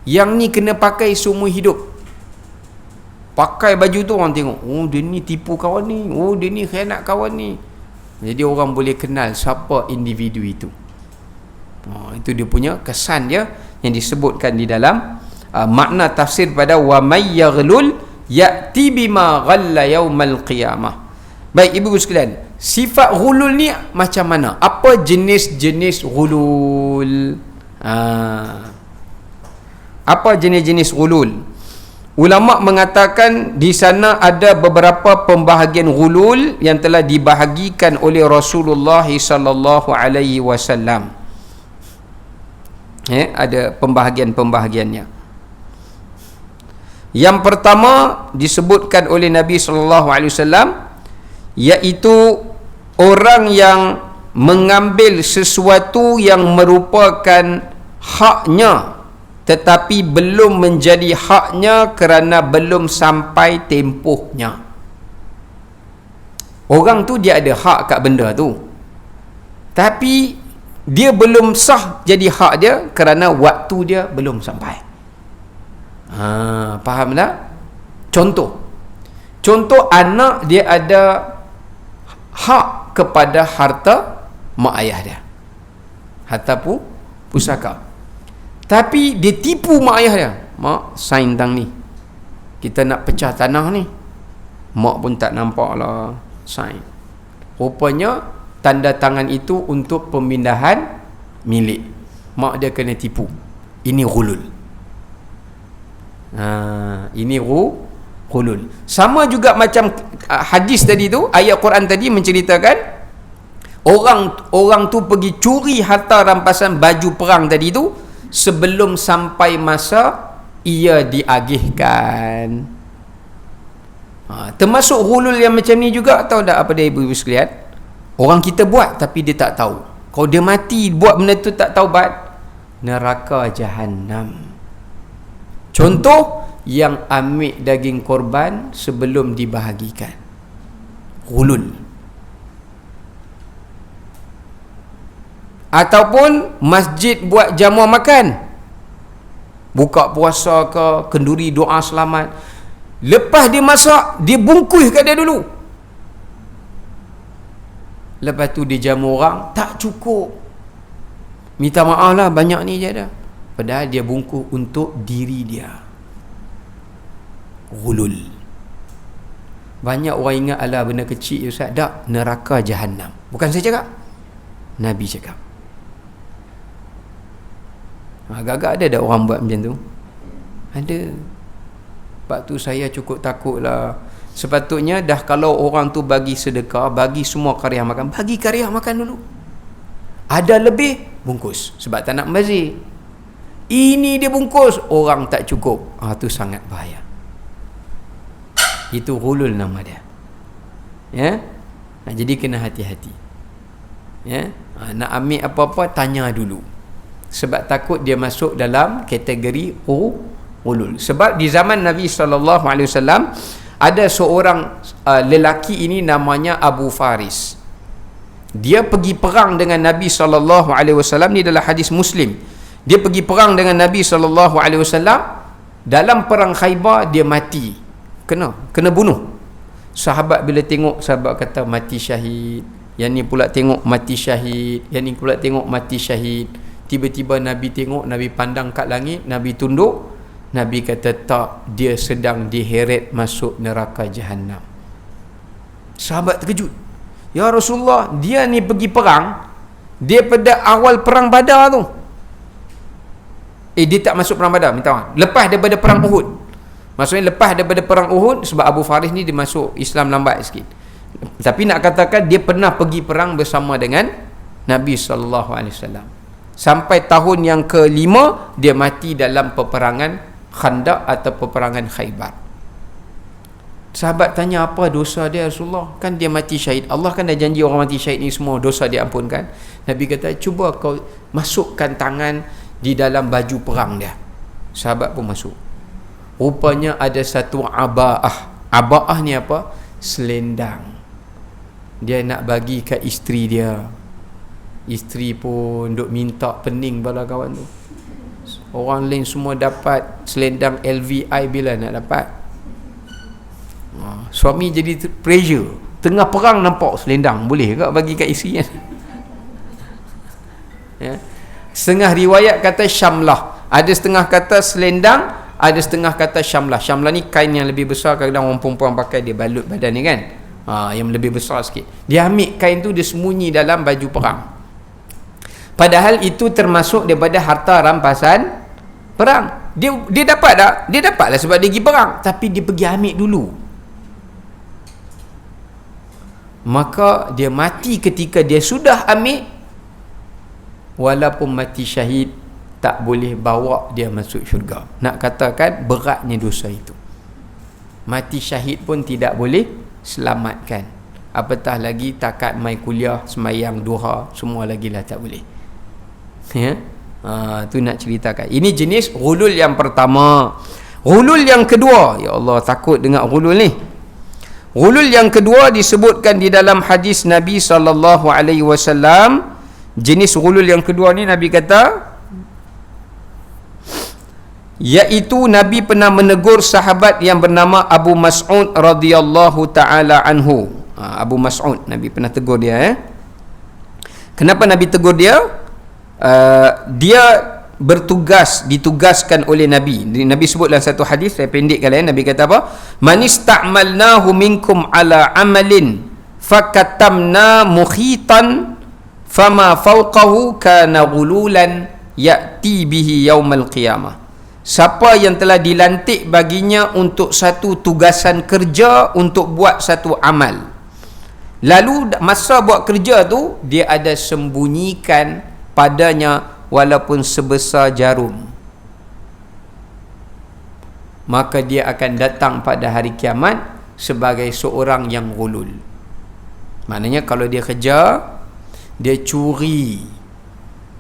Yang ni kena pakai seumur hidup. Pakai baju tu orang tengok, oh dia ni tipu kawan ni, oh dia ni khianat kawan ni. Jadi orang boleh kenal siapa individu itu. Itu dia punya kesan dia yang disebutkan di dalam makna tafsir pada wa may yaghlul ya'ti bima ghalla yaumal qiyamah. Baik ibu-ibu sekalian, sifat ghulul ni macam mana? Apa jenis-jenis ghulul? Apa jenis-jenis ghulul? Ulama mengatakan di sana ada beberapa pembahagian ghulul yang telah dibahagikan oleh Rasulullah sallallahu alaihi wasallam. Ada pembahagian-pembahagiannya. Yang pertama disebutkan oleh Nabi sallallahu alaihi wasallam, iaitu orang yang mengambil sesuatu yang merupakan haknya tetapi belum menjadi haknya kerana belum sampai tempohnya. Orang tu dia ada hak kat benda tu, tapi dia belum sah jadi hak dia kerana waktu dia belum sampai. Faham tak? Contoh anak dia ada hak kepada harta mak ayah dia, harta pusaka, tapi dia tipu mak ayah dia. Mak, sign tang ni, kita nak pecah tanah ni. Mak pun tak nampak lah, sign. Rupanya tanda tangan itu untuk pemindahan milik. Mak dia kena tipu. Ini ghulul. Ini ghulul. Sama juga macam hadis tadi tu, ayat Quran tadi menceritakan orang tu pergi curi harta rampasan baju perang tadi tu sebelum sampai masa ia diagihkan. Termasuk ghulul yang macam ni juga. Tahu tak apa dia ibu-ibu sekalian? Orang kita buat tapi dia tak tahu. Kalau dia mati buat benda tu tak taubat, neraka jahanam. Contoh, yang ambil daging korban sebelum dibahagikan, ghulul. Ataupun masjid buat jamuan makan, buka puasa ke, kenduri doa selamat, lepas dia masak dia bungkus kat dia dulu, lepas tu dia jamu orang, tak cukup, minta maaf lah banyak ni je dah, padahal dia bungkus untuk diri dia. Ghulul. Banyak orang ingat alah benda kecil Ustaz. Tak, neraka jahanam. Bukan saya cakap, Nabi cakap. Agak-agak ada orang buat macam tu? Ada. Sebab tu saya cukup takut lah. Sepatutnya dah kalau orang tu bagi sedekah, bagi semua karya makan, bagi karya makan dulu. Ada lebih, bungkus. Sebab tak nak membazir. Ini dia bungkus, orang tak cukup. Tu sangat bahaya. Itu ghulul nama dia. Ya. Jadi kena hati-hati. Ya. Nak ambil apa-apa tanya dulu. Sebab takut dia masuk dalam kategori ghulul. Sebab di zaman Nabi sallallahu alaihi wasallam ada seorang lelaki ini namanya Abu Faris. Dia pergi perang dengan Nabi sallallahu alaihi wasallam. Ni adalah hadis Muslim. Dia pergi perang dengan Nabi sallallahu alaihi wasallam. Dalam perang Khaybar dia mati. Kena bunuh. Sahabat bila tengok, sahabat kata mati syahid. Yang ni pula tengok mati syahid. Yang ni pula tengok mati syahid. Tiba-tiba Nabi tengok, Nabi pandang kat langit, Nabi tunduk. Nabi kata tak, dia sedang diheret masuk neraka jahanam. Sahabat terkejut. Ya Rasulullah, dia ni pergi perang, dia pada awal perang Badar tu. Dia tak masuk perang Badar, minta maaf. Lepas daripada perang Uhud. Maksudnya lepas daripada perang Uhud, sebab Abu Faris ni dia masuk Islam lambat sikit. Tapi nak katakan dia pernah pergi perang bersama dengan Nabi SAW. Sampai tahun yang ke-5 dia mati dalam peperangan Khandaq atau peperangan Khaybar. Sahabat tanya, apa dosa dia Rasulullah? Kan dia mati syahid. Allah kan dah janji orang mati syahid ni semua dosa diampunkan. Nabi kata, cuba kau masukkan tangan di dalam baju perang dia. Sahabat pun masuk. Rupanya ada satu aba'ah. Aba'ah ni apa? Selendang. Dia nak bagi kat isteri dia. Isteri pun duk minta pening bala kawan tu. Orang lain semua dapat selendang LVI, bila nak dapat? Suami jadi pressure. Tengah perang nampak selendang, boleh ke bagi kat isteri kan? Ya. Setengah riwayat kata syamlah, ada setengah kata selendang, ada setengah kata syamlah. Syamlah ni kain yang lebih besar, kadang orang perempuan pakai, dia balut badan ni kan, yang lebih besar sikit. Dia ambil kain tu, dia sembunyi dalam baju perang. Padahal itu termasuk daripada harta rampasan perang. Dia dapat tak? Dia dapatlah sebab dia pergi perang, tapi dia pergi ambil dulu. Maka dia mati ketika dia sudah ambil. Walaupun mati syahid, tak boleh bawa dia masuk syurga. Nak katakan beratnya dosa itu. Mati syahid pun tidak boleh selamatkan. Apatah lagi takat mai kuliah, sembahyang duha, semua lagi lah tak boleh. Ya, tu nak ceritakan. Ini jenis ghulul yang pertama. Ghulul yang kedua, ya Allah, takut dengar ghulul ni. Ghulul yang kedua disebutkan di dalam hadis Nabi SAW. Jenis ghulul yang kedua ni Nabi kata, iaitu Nabi pernah menegur sahabat yang bernama Abu Mas'ud radhiyallahu taala anhu. Abu Mas'ud, Nabi pernah tegur dia. Kenapa Nabi tegur dia? Dia ditugaskan oleh Nabi. Nabi sebut dalam satu hadis, saya pendekkan Nabi kata apa? Man ista'malnahu minkum ala amalin fakatamna mukhitan fama fawqahu kana ghululan ya'ti bihi yaumal qiyamah. Siapa yang telah dilantik baginya untuk satu tugasan kerja, untuk buat satu amal, lalu masa buat kerja tu dia ada sembunyikan padanya walaupun sebesar jarum, maka dia akan datang pada hari kiamat sebagai seorang yang ghulul. Maknanya kalau dia kerja, dia curi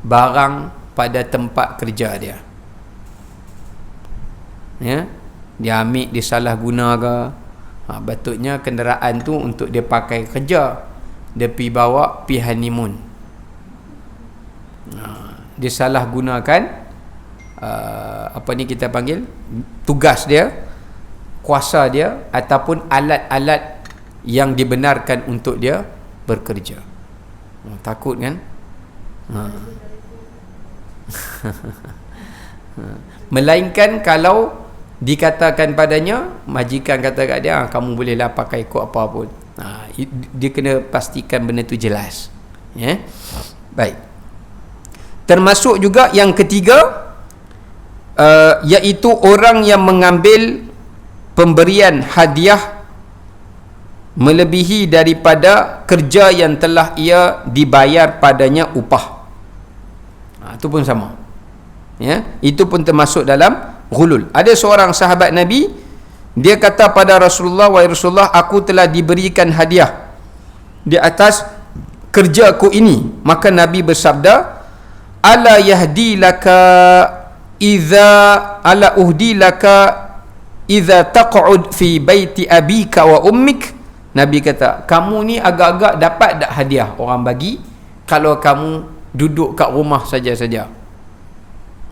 barang pada tempat kerja dia, ya, dia ambil, dia salah guna ke, patutnya kenderaan tu untuk dia pakai kerja, dia pergi bawa pergi honeymoon, dia salah gunakan apa ni kita panggil, tugas dia, kuasa dia, ataupun alat-alat yang dibenarkan untuk dia bekerja. Takut kan? Melainkan kalau dikatakan padanya, majikan kata kat dia, kamu bolehlah pakai kod apa pun, dia kena pastikan benda tu jelas, ya. Baik. Termasuk juga yang ketiga, iaitu orang yang mengambil pemberian hadiah melebihi daripada kerja yang telah ia dibayar padanya upah. Itu pun sama, ya, itu pun termasuk dalam ghulul. Ada seorang sahabat Nabi, dia kata pada Rasulullah, wahai Rasulullah, aku telah diberikan hadiah di atas kerjaku ini. Maka Nabi bersabda, ala yahdi laka idza ala uhdi laka idza taq'ud fi baiti abika wa ummik. Nabi kata, kamu ni agak-agak dapat tak hadiah orang bagi kalau kamu duduk kat rumah saja-saja.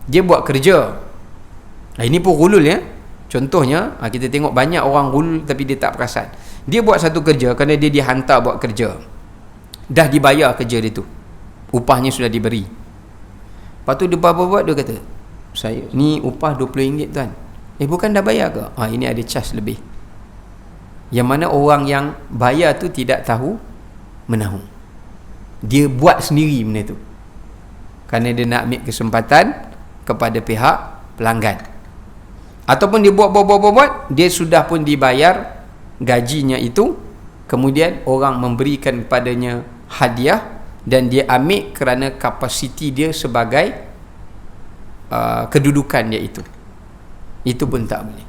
Dia buat kerja. Ini pun ghulul, ya. Contohnya, kita tengok banyak orang ghulul tapi dia tak perasan. Dia buat satu kerja kerana dia dihantar buat kerja, dah dibayar kerja dia tu, upahnya sudah diberi. Lepas tu dia buat, dia kata, saya ni upah RM20 tuan. Bukan dah bayar ke? Ini ada cas lebih. Yang mana orang yang bayar tu tidak tahu menahu. Dia buat sendiri benda tu kerana dia nak ambil kesempatan kepada pihak pelanggan. Ataupun dia buat, dia sudah pun dibayar gajinya itu, kemudian orang memberikan padanya hadiah dan dia ambil kerana kapasiti dia sebagai kedudukan dia itu pun tak boleh.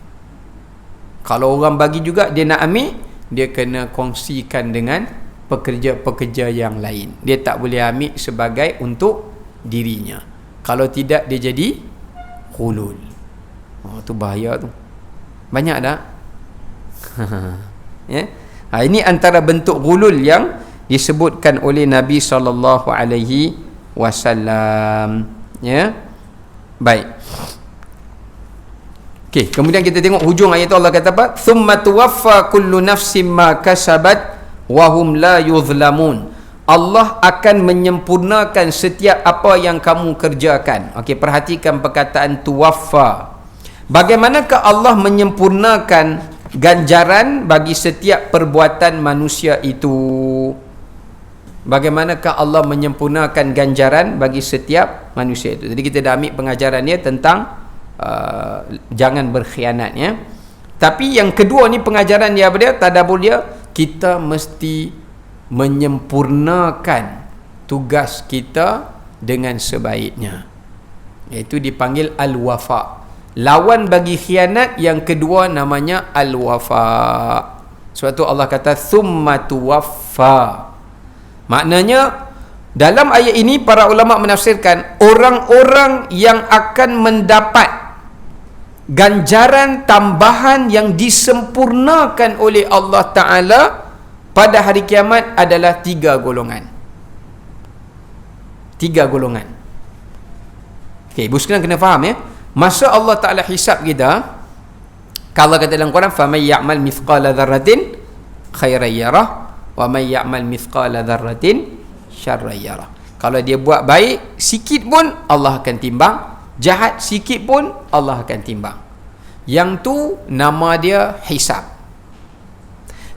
Kalau orang bagi juga dia nak ambil, dia kena kongsikan dengan pekerja-pekerja yang lain. Dia tak boleh ambil sebagai untuk dirinya. Kalau tidak dia jadi ghulul. Tu bahaya tu. Banyak tak? Ya. Ini antara bentuk ghulul yang disebutkan oleh Nabi sallallahu alaihi wasallam. Ya. Baik. Okey, kemudian kita tengok hujung ayat tu, Allah kata apa? Thumma tuwaffa kullu nafsin ma kasabat wa hum la yuzlamun. Allah akan menyempurnakan setiap apa yang kamu kerjakan. Okey, perhatikan perkataan tuwaffa. Bagaimanakah Allah menyempurnakan ganjaran bagi setiap perbuatan manusia itu? Bagaimanakah Allah menyempurnakan ganjaran bagi setiap manusia itu? Jadi kita dah ambil pengajaran dia tentang jangan berkhianat, ya. Tapi yang kedua ni pengajaran dia apa dia? Tadabbur dia, kita mesti menyempurnakan tugas kita dengan sebaiknya. Iaitu dipanggil al-wafa. Lawan bagi khianat yang kedua namanya al-wafa. Sebab tu Allah kata thumma tuwaffa. Maknanya dalam ayat ini para ulama menafsirkan orang-orang yang akan mendapat ganjaran tambahan yang disempurnakan oleh Allah Ta'ala pada hari kiamat adalah 3 golongan. 3 golongan. Okey, Ibu sekalian kena faham, ya. Masa Allah Ta'ala hisab kita, kalau kata dalam Quran, فَمَنْ يَعْمَلْ مِثْقَالَ ذَرَّةٍ خَيْرًا يَرَهُ وَمَنْ يَعْمَلْ مِثْقَالَ ذَرَّةٍ شَرًّا يَرَهُ. Kalau dia buat baik sikit pun Allah akan timbang, jahat sikit pun Allah akan timbang. Yang tu nama dia hisab.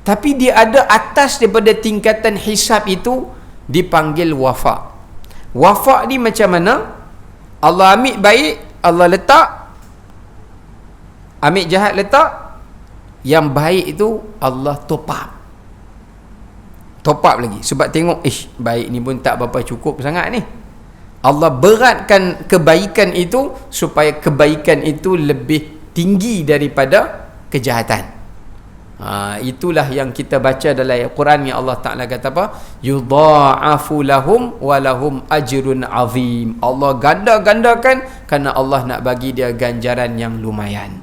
Tapi dia ada atas daripada tingkatan hisab itu, dipanggil wafa. Wafa ni macam mana? Allah ambil baik, Allah letak, ambil jahat letak, yang baik itu Allah top up lagi. Sebab tengok, baik ni pun tak berapa cukup sangat ni. Allah beratkan kebaikan itu supaya kebaikan itu lebih tinggi daripada kejahatan. Itulah yang kita baca dalam Al-Quran yang Allah Ta'ala kata apa? Yudha'afu lahum walahum ajrun azim. Allah ganda-gandakan kerana Allah nak bagi dia ganjaran yang lumayan.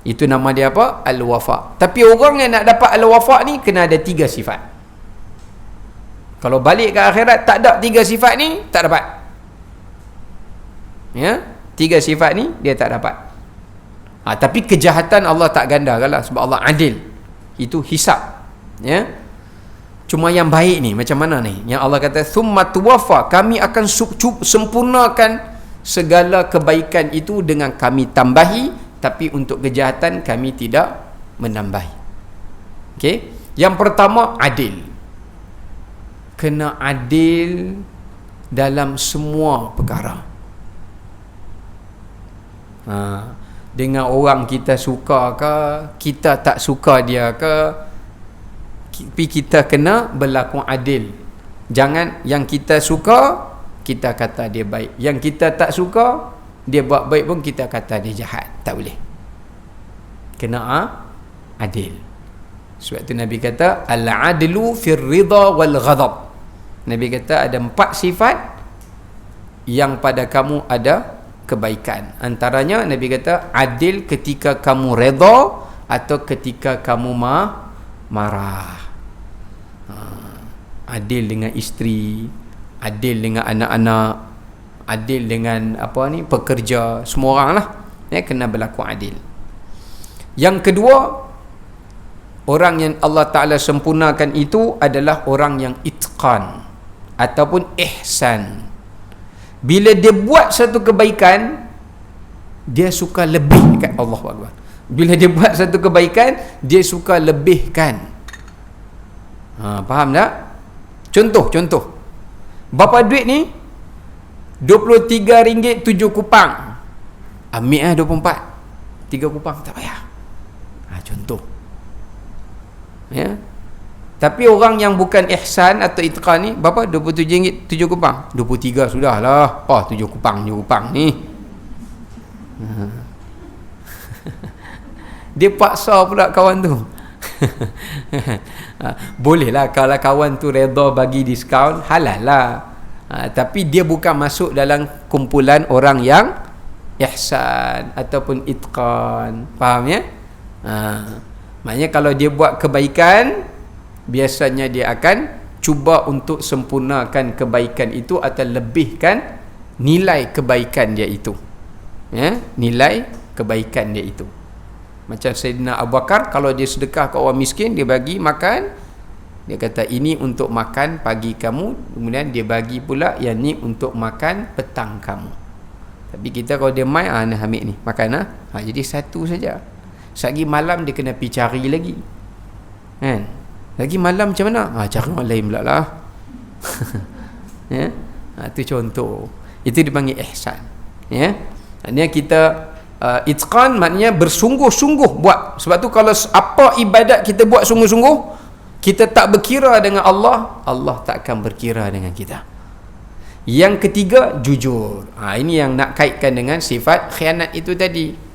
Itu nama dia apa? Al-Wafa. Tapi orang yang nak dapat Al-Wafa ni kena ada 3 sifat. Kalau balik ke akhirat tak ada 3 sifat ni, tak dapat. Ya, 3 sifat ni dia tak dapat. Tapi kejahatan Allah tak gandakan lah, sebab Allah adil. Itu hisab. Ya. Cuma yang baik ni macam mana ni? Yang Allah kata thumma tuwaffa, kami akan sempurnakan segala kebaikan itu dengan kami tambahi, tapi untuk kejahatan kami tidak menambahi. Okey. Yang pertama, adil. Kena adil dalam semua perkara. Dengan orang kita suka ke, kita tak suka dia ke, tapi kita kena berlaku adil. Jangan yang kita suka kita kata dia baik, yang kita tak suka dia buat baik pun kita kata dia jahat. Tak boleh. Kena adil. Sebab tu Nabi kata al-adlu fir ridha wal ghadab. Nabi kata ada 4 sifat yang pada kamu ada kebaikan. Antaranya Nabi kata adil ketika kamu redha atau ketika kamu marah. Adil dengan isteri, adil dengan anak-anak, adil dengan pekerja, semua orang lah, kena berlaku adil. Yang kedua, orang yang Allah Ta'ala sempurnakan itu adalah orang yang itqan ataupun ihsan. Bila dia buat satu kebaikan, dia suka lebihkan. Allahu Akbar. Bila dia buat satu kebaikan, dia suka lebihkan. Faham tak? Contoh. Berapa duit ni? RM23 7 kupang. Ambil 24. 3 kupang tak payah. Contoh. Ya. Tapi orang yang bukan ihsan atau itqan ni, berapa? RM27 7 kupang. 23 sudahlah. 7 kupang ni. Dia paksa pula kawan tu. Bolehlah kalau kawan tu redha bagi diskaun, halal lah. Tapi dia bukan masuk dalam kumpulan orang yang ihsan ataupun itqan. Faham ya? Maknanya kalau dia buat kebaikan, biasanya dia akan cuba untuk sempurnakan kebaikan itu atau lebihkan nilai kebaikan dia itu. Ya, nilai kebaikan dia itu. Macam Sayyidina Abu Bakar, kalau dia sedekah ke orang miskin, dia bagi makan, dia kata ini untuk makan pagi kamu, kemudian dia bagi pula yang ni untuk makan petang kamu. Tapi kita kalau dia mai, nak ambil ni makan jadi satu saja. Sagi malam dia kena pergi cari lagi, kan? Lagi malam macam mana? Cari orang lain pula lah. Ya, itu contoh. Itu dipanggil ihsan. Ya, maknanya kita itqan maknanya bersungguh-sungguh buat. Sebab tu kalau apa ibadat kita buat sungguh-sungguh, kita tak berkira dengan Allah, Allah tak akan berkira dengan kita. Yang ketiga, jujur. Ini yang nak kaitkan dengan sifat khianat itu tadi.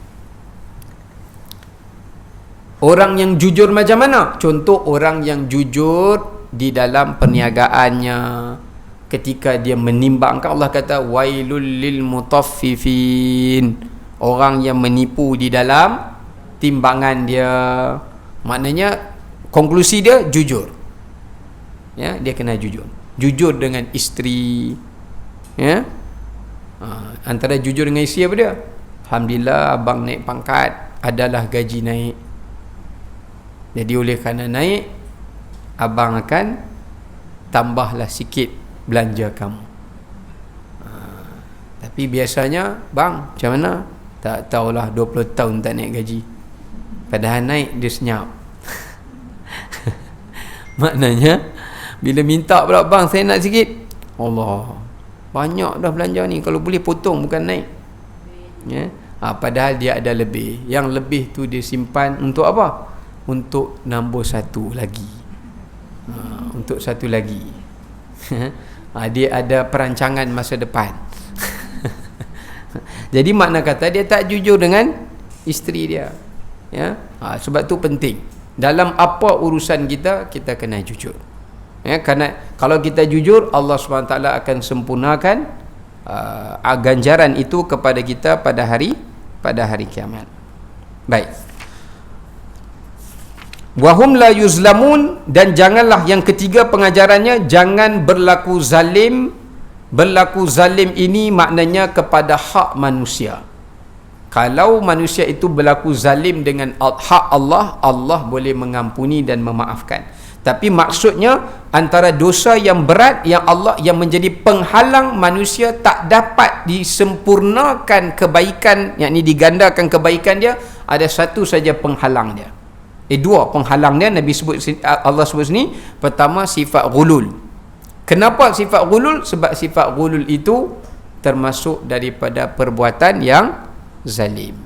Orang yang jujur macam mana? Contoh orang yang jujur di dalam perniagaannya, ketika dia menimbangkan, Allah kata wailul lil mutaffifin, orang yang menipu di dalam timbangan dia. Maknanya konklusi dia jujur. Ya, dia kena jujur. Jujur dengan isteri. Ya. Antara jujur dengan isteri apa dia? Alhamdulillah abang naik pangkat, adalah gaji naik. Jadi oleh kerana naik, abang akan tambahlah sikit belanja kamu. Tapi biasanya, bang, macam mana? Tak tahulah, 20 tahun tak naik gaji. Padahal naik, dia senyap. Maknanya, bila minta pula, bang, saya nak sikit. Allah, banyak dah belanja ni, kalau boleh potong, bukan naik. Ya? Padahal dia ada lebih. Yang lebih tu dia simpan untuk apa? Untuk nambah satu lagi. Untuk satu lagi. Dia ada perancangan masa depan. Jadi makna kata dia tak jujur dengan isteri dia. Ya, sebab tu penting. Dalam apa urusan kita, kita kena jujur. Ya, kerana kalau kita jujur, Allah SWT akan sempurnakan ganjaran itu kepada kita pada hari kiamat. Baik. Wahum la yuzlamun, dan janganlah, yang ketiga pengajarannya, jangan berlaku zalim. Berlaku zalim ini maknanya kepada hak manusia. Kalau manusia itu berlaku zalim dengan hak Allah, Allah boleh mengampuni dan memaafkan. Tapi maksudnya antara dosa yang berat yang Allah yang menjadi penghalang manusia tak dapat disempurnakan kebaikan, yakni digandakan kebaikan dia, ada satu saja penghalang dia. Dua penghalang dia Nabi sebut, Allah sebut sini. Pertama, sifat ghulul. Kenapa sifat ghulul? Sebab sifat ghulul itu termasuk daripada perbuatan yang zalim.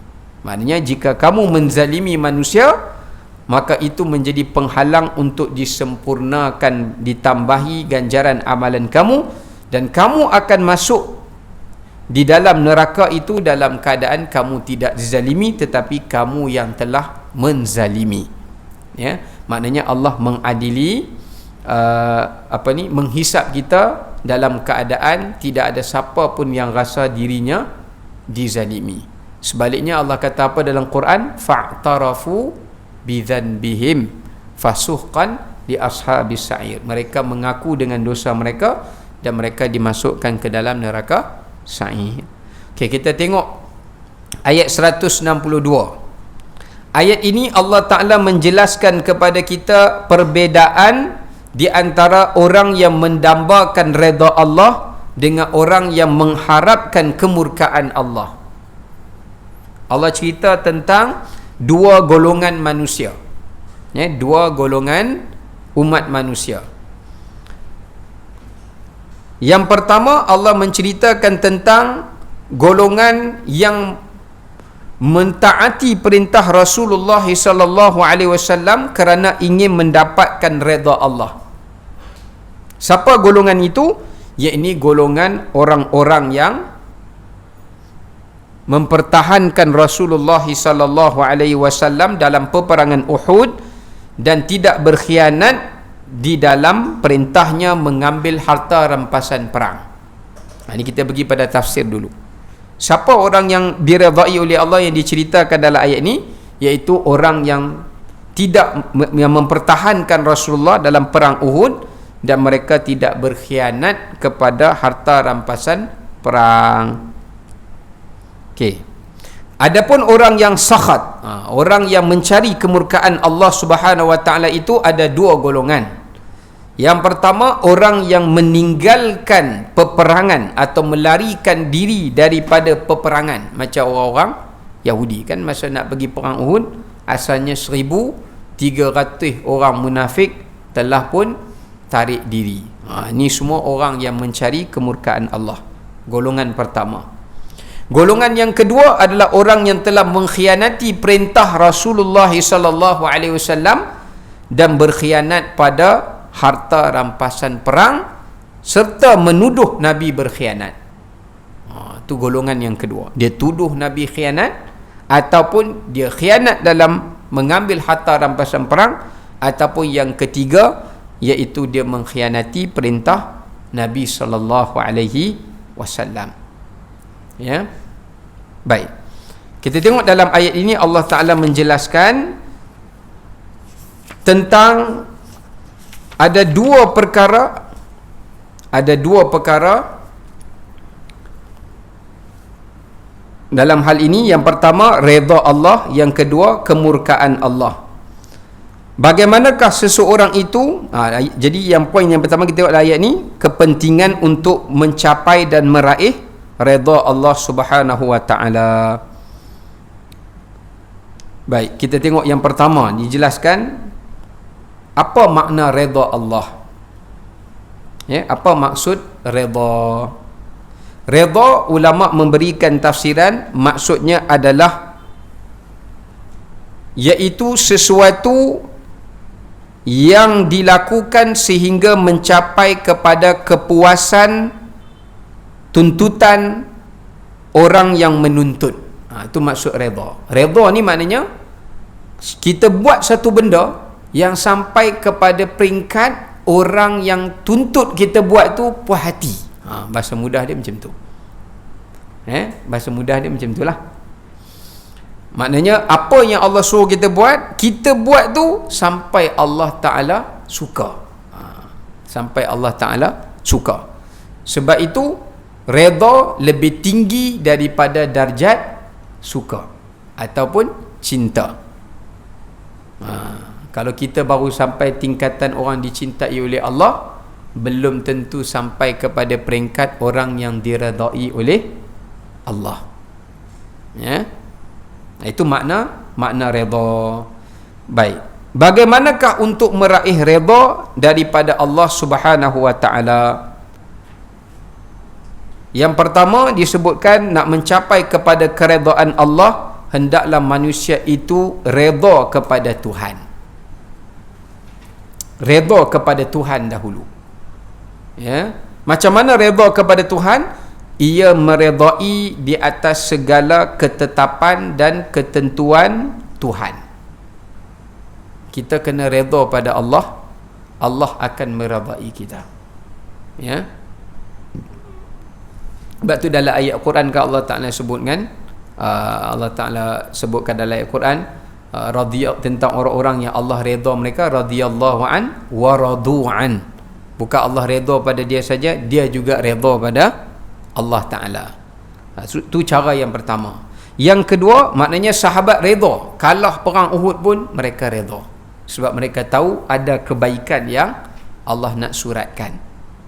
Maknanya jika kamu menzalimi manusia, maka itu menjadi penghalang untuk disempurnakan, ditambahi ganjaran amalan kamu, dan kamu akan masuk di dalam neraka itu dalam keadaan kamu tidak dizalimi, tetapi kamu yang telah menzalimi. Ya, maknanya Allah mengadili, menghisap kita dalam keadaan tidak ada siapa pun yang rasa dirinya dizalimi. Sebaliknya Allah kata apa dalam Quran? Fa'tarafu bidzanbihim fasuhqan li ashabis sa'ir. Mereka mengaku dengan dosa mereka dan mereka dimasukkan ke dalam neraka sa'ir. Okey, kita tengok ayat 162. Ayat ini Allah Ta'ala menjelaskan kepada kita perbezaan di antara orang yang mendambakan redha Allah dengan orang yang mengharapkan kemurkaan Allah. Allah cerita tentang dua golongan manusia. Ya, dua golongan umat manusia. Yang pertama, Allah menceritakan tentang golongan yang mentaati perintah Rasulullah sallallahu alaihi wasallam kerana ingin mendapatkan redha Allah. Siapa golongan itu? Iaitu golongan orang-orang yang mempertahankan Rasulullah sallallahu alaihi wasallam dalam peperangan Uhud dan tidak berkhianat di dalam perintahnya mengambil harta rampasan perang. Ini kita pergi pada tafsir dulu. Siapa orang yang diredai oleh Allah yang diceritakan dalam ayat ini? Iaitu orang yang tidak yang mempertahankan Rasulullah dalam perang Uhud dan mereka tidak berkhianat kepada harta rampasan perang. Okey. Adapun orang yang sakhat, orang yang mencari kemurkaan Allah Subhanahu wa taala itu ada dua golongan. Yang pertama, orang yang meninggalkan peperangan atau melarikan diri daripada peperangan, macam orang-orang Yahudi kan masa nak pergi perang Uhud, asalnya 1,300 orang munafik telah pun tarik diri. Ini semua orang yang mencari kemurkaan Allah. Golongan pertama. Golongan yang kedua adalah orang yang telah mengkhianati perintah Rasulullah sallallahu alaihi wasallam dan berkhianat pada harta rampasan perang serta menuduh Nabi berkhianat. Itu golongan yang kedua. Dia tuduh Nabi khianat ataupun dia khianat dalam mengambil harta rampasan perang, ataupun yang ketiga iaitu dia mengkhianati perintah Nabi sallallahu alaihi wasallam. Ya. Baik. Kita tengok dalam ayat ini Allah Taala menjelaskan tentang ada dua perkara dalam hal ini. Yang pertama redha Allah, yang kedua kemurkaan Allah. Bagaimanakah seseorang itu? Jadi yang poin yang pertama kita tengok dalam ayat ni, kepentingan untuk mencapai dan meraih redha Allah Subhanahu wa taala. Baik, kita tengok yang pertama dijelaskan apa makna redha Allah. Ya, apa maksud redha? Redha, ulama memberikan tafsiran, maksudnya adalah iaitu sesuatu yang dilakukan sehingga mencapai kepada kepuasan tuntutan orang yang menuntut. Itu maksud redha. Redha ni maknanya kita buat satu benda yang sampai kepada peringkat orang yang tuntut kita buat tu puas hati. Bahasa mudah dia macam tu. Bahasa mudah dia macam tu lah. Maknanya apa yang Allah suruh kita buat tu sampai Allah Ta'ala suka. Sampai Allah Ta'ala suka. Sebab itu redha lebih tinggi daripada darjat suka ataupun cinta. Kalau kita baru sampai tingkatan orang dicintai oleh Allah, belum tentu sampai kepada peringkat orang yang diredai oleh Allah. Ya. Itu makna redha. Baik. Bagaimanakah untuk meraih redha daripada Allah Subhanahu wa taala? Yang pertama disebutkan nak mencapai kepada keredaan Allah, hendaklah manusia itu redha kepada Tuhan. Redha kepada Tuhan dahulu. Ya. Macam mana redha kepada Tuhan? Ia meredai di atas segala ketetapan dan ketentuan Tuhan. Kita kena redha pada Allah, Allah akan meredai kita. Ya. Sebab tu dalam ayat Quran kan Allah Ta'ala sebutkan, Allah Ta'ala sebutkan dalam ayat Quran tentang orang-orang yang Allah redha mereka, radhiyallahu an wa radu an. Bukan Allah redha pada dia saja, dia juga redha pada Allah Ta'ala. Itu cara yang pertama. Yang kedua, maknanya sahabat redha, kalah perang Uhud pun mereka redha, sebab mereka tahu ada kebaikan yang Allah nak suratkan.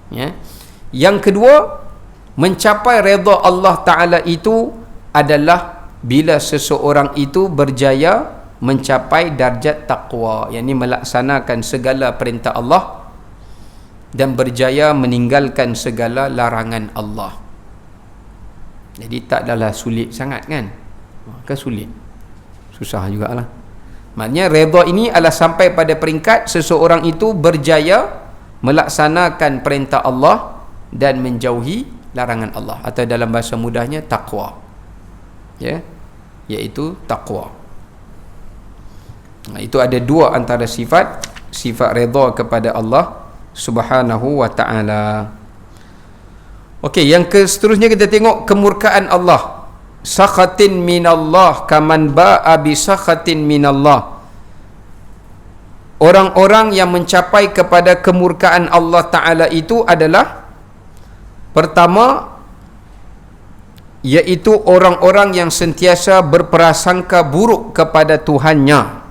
Ya. Yang kedua, mencapai redha Allah Ta'ala itu adalah bila seseorang itu berjaya mencapai darjat taqwa, yakni melaksanakan segala perintah Allah dan berjaya meninggalkan segala larangan Allah. Jadi tak adalah sulit sangat kan. Kan sulit, susah jugalah. Maknanya redha ini adalah sampai pada peringkat seseorang itu berjaya melaksanakan perintah Allah dan menjauhi larangan Allah, atau dalam bahasa mudahnya taqwa, ya, iaitu taqwa. Itu ada dua antara sifat redha kepada Allah Subhanahu wa ta'ala. Okey, yang seterusnya kita tengok kemurkaan Allah. Sakhatin minallah kaman ba'a bi sakhatin minallah. Orang-orang yang mencapai kepada kemurkaan Allah Ta'ala itu adalah, pertama, iaitu orang-orang yang sentiasa berprasangka buruk kepada Tuhannya,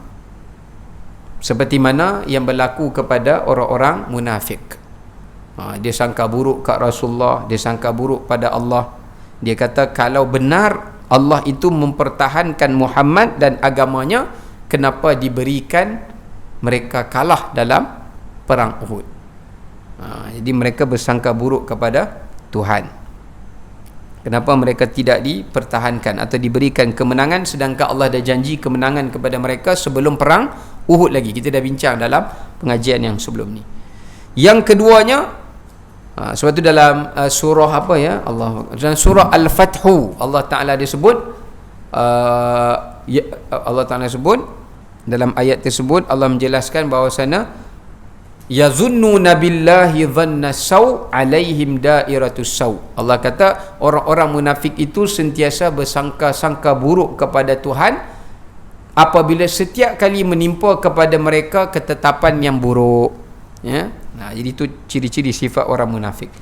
seperti mana yang berlaku kepada orang-orang munafik. Dia sangka buruk kat Rasulullah, dia sangka buruk pada Allah. Dia kata kalau benar Allah itu mempertahankan Muhammad dan agamanya, kenapa diberikan mereka kalah dalam perang Uhud? Jadi mereka bersangka buruk kepada Tuhan. Kenapa mereka tidak dipertahankan atau diberikan kemenangan, sedangkan Allah dah janji kemenangan kepada mereka sebelum perang Uhud lagi. Kita dah bincang dalam pengajian yang sebelum ni. Yang keduanya, sebab tu dalam surah apa ya, dalam surah Al-Fathu Allah Ta'ala disebut, Allah Ta'ala sebut dalam ayat tersebut, Allah menjelaskan bahawasanya yazunnuna billahi dhanna saw alaihim dairatus saw. Allah kata orang-orang munafik itu sentiasa bersangka-sangka buruk kepada Tuhan apabila setiap kali menimpa kepada mereka ketetapan yang buruk, ya. Jadi itu ciri-ciri sifat orang munafik.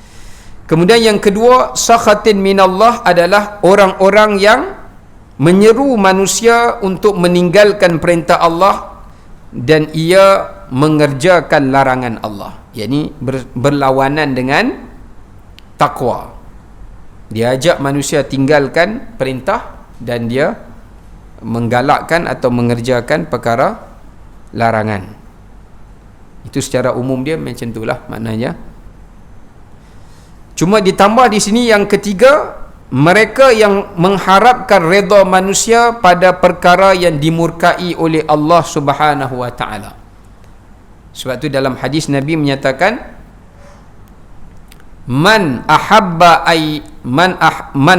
Kemudian yang kedua, sakhatin minallah adalah orang-orang yang menyeru manusia untuk meninggalkan perintah Allah dan ia mengerjakan larangan Allah, yakni berlawanan dengan takwa. Dia ajak manusia tinggalkan perintah dan dia menggalakkan atau mengerjakan perkara larangan. Itu secara umum dia macam itulah maknanya. Cuma ditambah di sini yang ketiga, mereka yang mengharapkan redha manusia pada perkara yang dimurkai oleh Allah Subhanahu wa ta'ala. Sebab tu dalam hadis Nabi menyatakan, man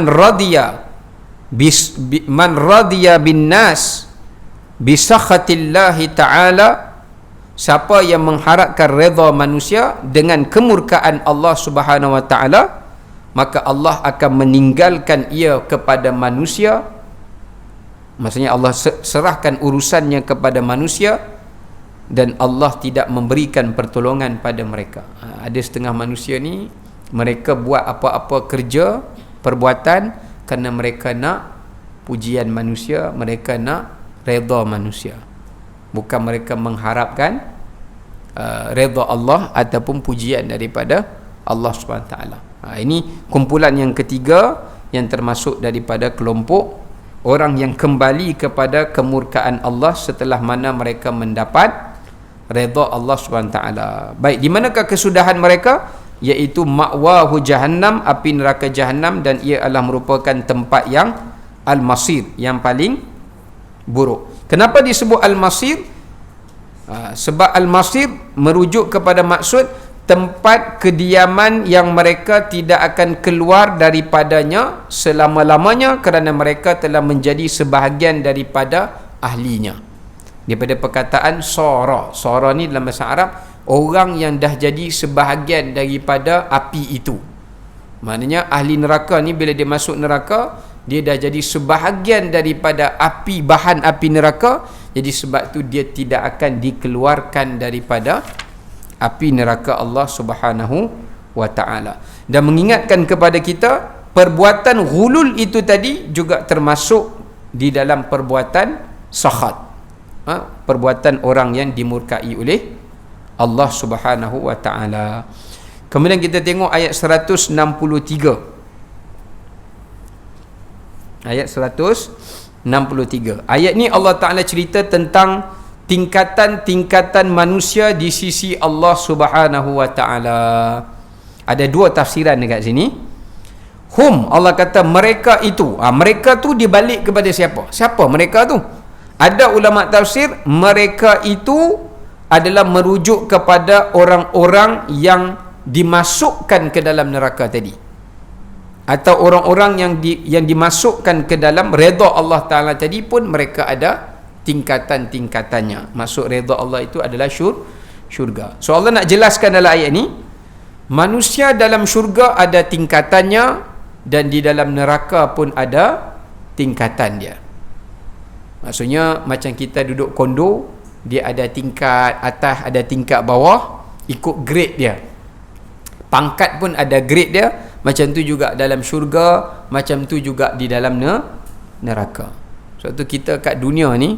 radiya bin nas bi sakhatillahi ta'ala, siapa yang mengharapkan redha manusia dengan kemurkaan Allah Subhanahu wa ta'ala, maka Allah akan meninggalkan ia kepada manusia. Maksudnya Allah serahkan urusannya kepada manusia dan Allah tidak memberikan pertolongan pada mereka. Ada setengah manusia ni, mereka buat apa-apa kerja, perbuatan kerana mereka nak pujian manusia, mereka nak redha manusia, bukan mereka mengharapkan redha Allah ataupun pujian daripada Allah Subhanahu Wa Taala. Ini kumpulan yang ketiga yang termasuk daripada kelompok orang yang kembali kepada kemurkaan Allah setelah mana mereka mendapat redha Allah Subhanahu Wa Taala. Baik, di manakah kesudahan mereka? Iaitu ma'wahu jahannam, api neraka jahannam, dan ia adalah merupakan tempat yang al-masir, yang paling buruk. Kenapa disebut al-masir? Sebab al-masir merujuk kepada maksud tempat kediaman yang mereka tidak akan keluar daripadanya selama-lamanya kerana mereka telah menjadi sebahagian daripada ahlinya. Daripada perkataan sara. Sara ni dalam bahasa Arab, orang yang dah jadi sebahagian daripada api itu. Maknanya ahli neraka ni bila dia masuk neraka, dia dah jadi sebahagian daripada api, bahan api neraka. Jadi sebab tu dia tidak akan dikeluarkan daripada api neraka Allah Subhanahu wa ta'ala. Dan mengingatkan kepada kita, perbuatan ghulul itu tadi juga termasuk di dalam perbuatan sakhat. Perbuatan orang yang dimurkai oleh Allah Subhanahu wa ta'ala. Kemudian kita tengok ayat 163. Ayat 163. Ayat ni Allah Ta'ala cerita tentang tingkatan-tingkatan manusia di sisi Allah Subhanahu wa ta'ala. Ada dua tafsiran dekat sini. Hum, Allah kata mereka itu. Mereka tu dibalik kepada siapa? Siapa mereka tu? Ada ulama tafsir, mereka itu adalah merujuk kepada orang-orang yang dimasukkan ke dalam neraka tadi, atau orang-orang yang dimasukkan ke dalam redha Allah Ta'ala tadi pun mereka ada tingkatan-tingkatannya. Masuk redha Allah itu adalah syurga. So Allah nak jelaskan dalam ayat ni, manusia dalam syurga ada tingkatannya, dan di dalam neraka pun ada tingkatan dia. Maksudnya macam kita duduk kondo, dia ada tingkat atas, ada tingkat bawah, ikut grade dia. Pangkat pun ada grade dia. Macam tu juga dalam syurga, macam tu juga di dalam neraka. Sebab tu kita kat dunia ni,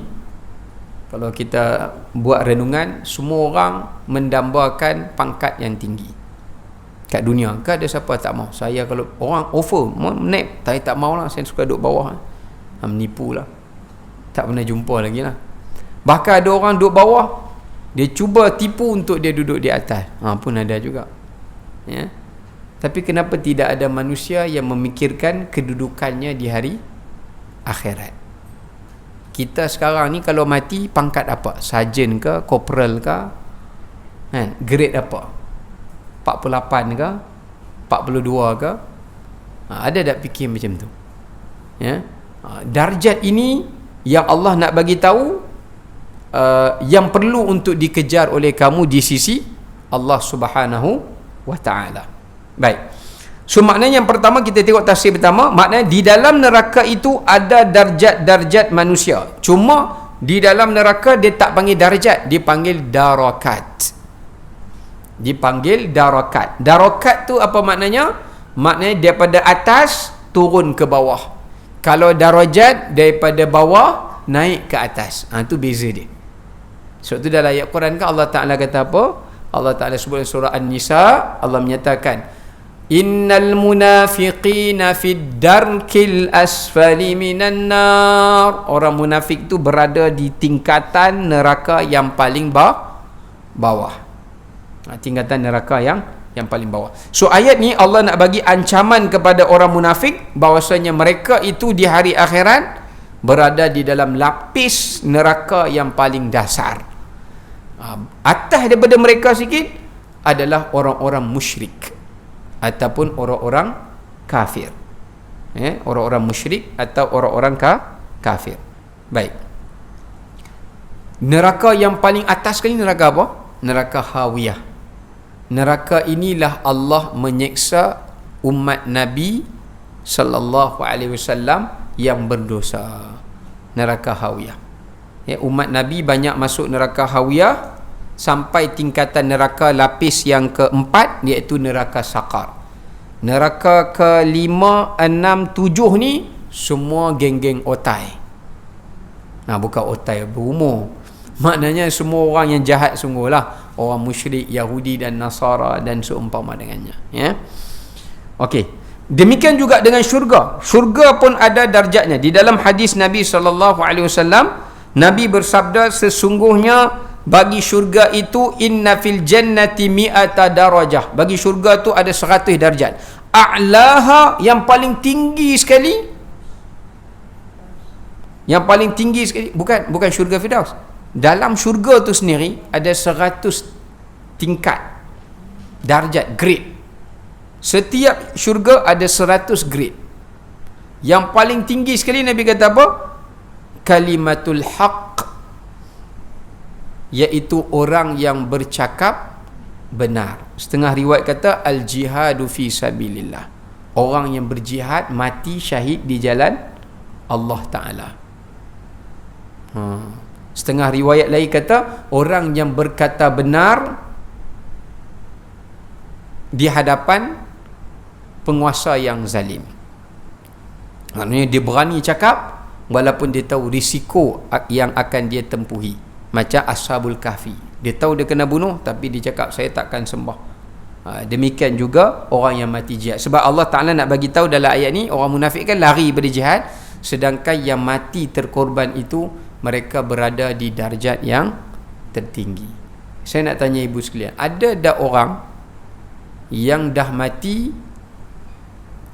kalau kita buat renungan, semua orang mendambakan pangkat yang tinggi kat dunia. Kan ada siapa tak mau? Saya kalau orang offer naik, saya tak mau lah, saya suka duduk bawah. Menipu lah, tak pernah jumpa lagi lah. Bahkan ada orang duduk bawah, dia cuba tipu untuk dia duduk di atas, pun ada juga, ya. Tapi kenapa tidak ada manusia yang memikirkan kedudukannya di hari akhirat? Kita sekarang ni kalau mati, pangkat apa? Sarjan ke? Korporal ke? Grade apa? 48 ke? 42 ke? Ada tak fikir macam tu? Ya? Darjat ini yang Allah nak bagi tahu, yang perlu untuk dikejar oleh kamu di sisi Allah Subhanahu wa Ta'ala. Baik. So maknanya yang pertama, kita tengok tafsir pertama, maknanya di dalam neraka itu ada darjat-darjat manusia. Cuma di dalam neraka dia tak panggil darjat, dia panggil darakat. Dipanggil darakat. Darakat tu apa maknanya? Maknanya daripada atas turun ke bawah. Kalau darajat daripada bawah naik ke atas. Tu beza dia. Sebab tu dalam ayat Quran kan Allah Ta'ala kata apa? Allah Ta'ala sebut dalam surah An-Nisa, Allah menyatakan, innal munafiqina fid darkil asfali minan nar. Orang munafik tu berada di tingkatan neraka yang paling bawah. Tingkatan neraka yang paling bawah. So ayat ni Allah nak bagi ancaman kepada orang munafik, bahawasanya mereka itu di hari akhirat berada di dalam lapis neraka yang paling dasar. Atas daripada mereka sikit adalah orang-orang musyrik ataupun orang-orang kafir. Orang-orang musyrik atau orang-orang kafir. Baik. Neraka yang paling atas kali neraka apa? Neraka Hawiyah. Neraka inilah Allah menyeksa umat Nabi sallallahu alaihi wasallam yang berdosa. Neraka Hawiyah. Umat Nabi banyak masuk neraka Hawiyah sampai tingkatan neraka lapis yang keempat, iaitu neraka Saqar. Neraka ke-5, 6, 7 ni semua geng-geng otai. Bukan otai berumur. Maknanya semua orang yang jahat sungguhlah. Orang musyrik, Yahudi dan Nasara dan seumpama dengannya, ya. Okey. Demikian juga dengan syurga. Syurga pun ada darjatnya. Di dalam hadis Nabi SAW, Nabi bersabda, sesungguhnya bagi syurga itu inna fil jannati mi'ata darajah. Bagi syurga tu ada 100 darjat. A'laha, yang paling tinggi sekali. Yang paling tinggi sekali bukan syurga Firdaus. Dalam syurga tu sendiri ada 100 tingkat darjat, grade. Setiap syurga ada 100 grade. Yang paling tinggi sekali Nabi kata apa? Kalimatul haq, iaitu orang yang bercakap benar. Setengah riwayat kata al-jihadu fi sabilillah, orang yang berjihad, mati syahid di jalan Allah Ta'ala. Setengah riwayat lain kata orang yang berkata benar di hadapan penguasa yang zalim. Maknanya dia berani cakap walaupun dia tahu risiko yang akan dia tempuhi. Macam Ashabul Kahfi, dia tahu dia kena bunuh tapi dia cakap saya takkan sembah. Demikian juga orang yang mati jihad. Sebab Allah Ta'ala nak bagi tahu dalam ayat ni, orang munafik kan lari pada jihad, sedangkan yang mati terkorban itu mereka berada di darjat yang tertinggi. Saya nak tanya ibu sekalian, ada tak orang yang dah mati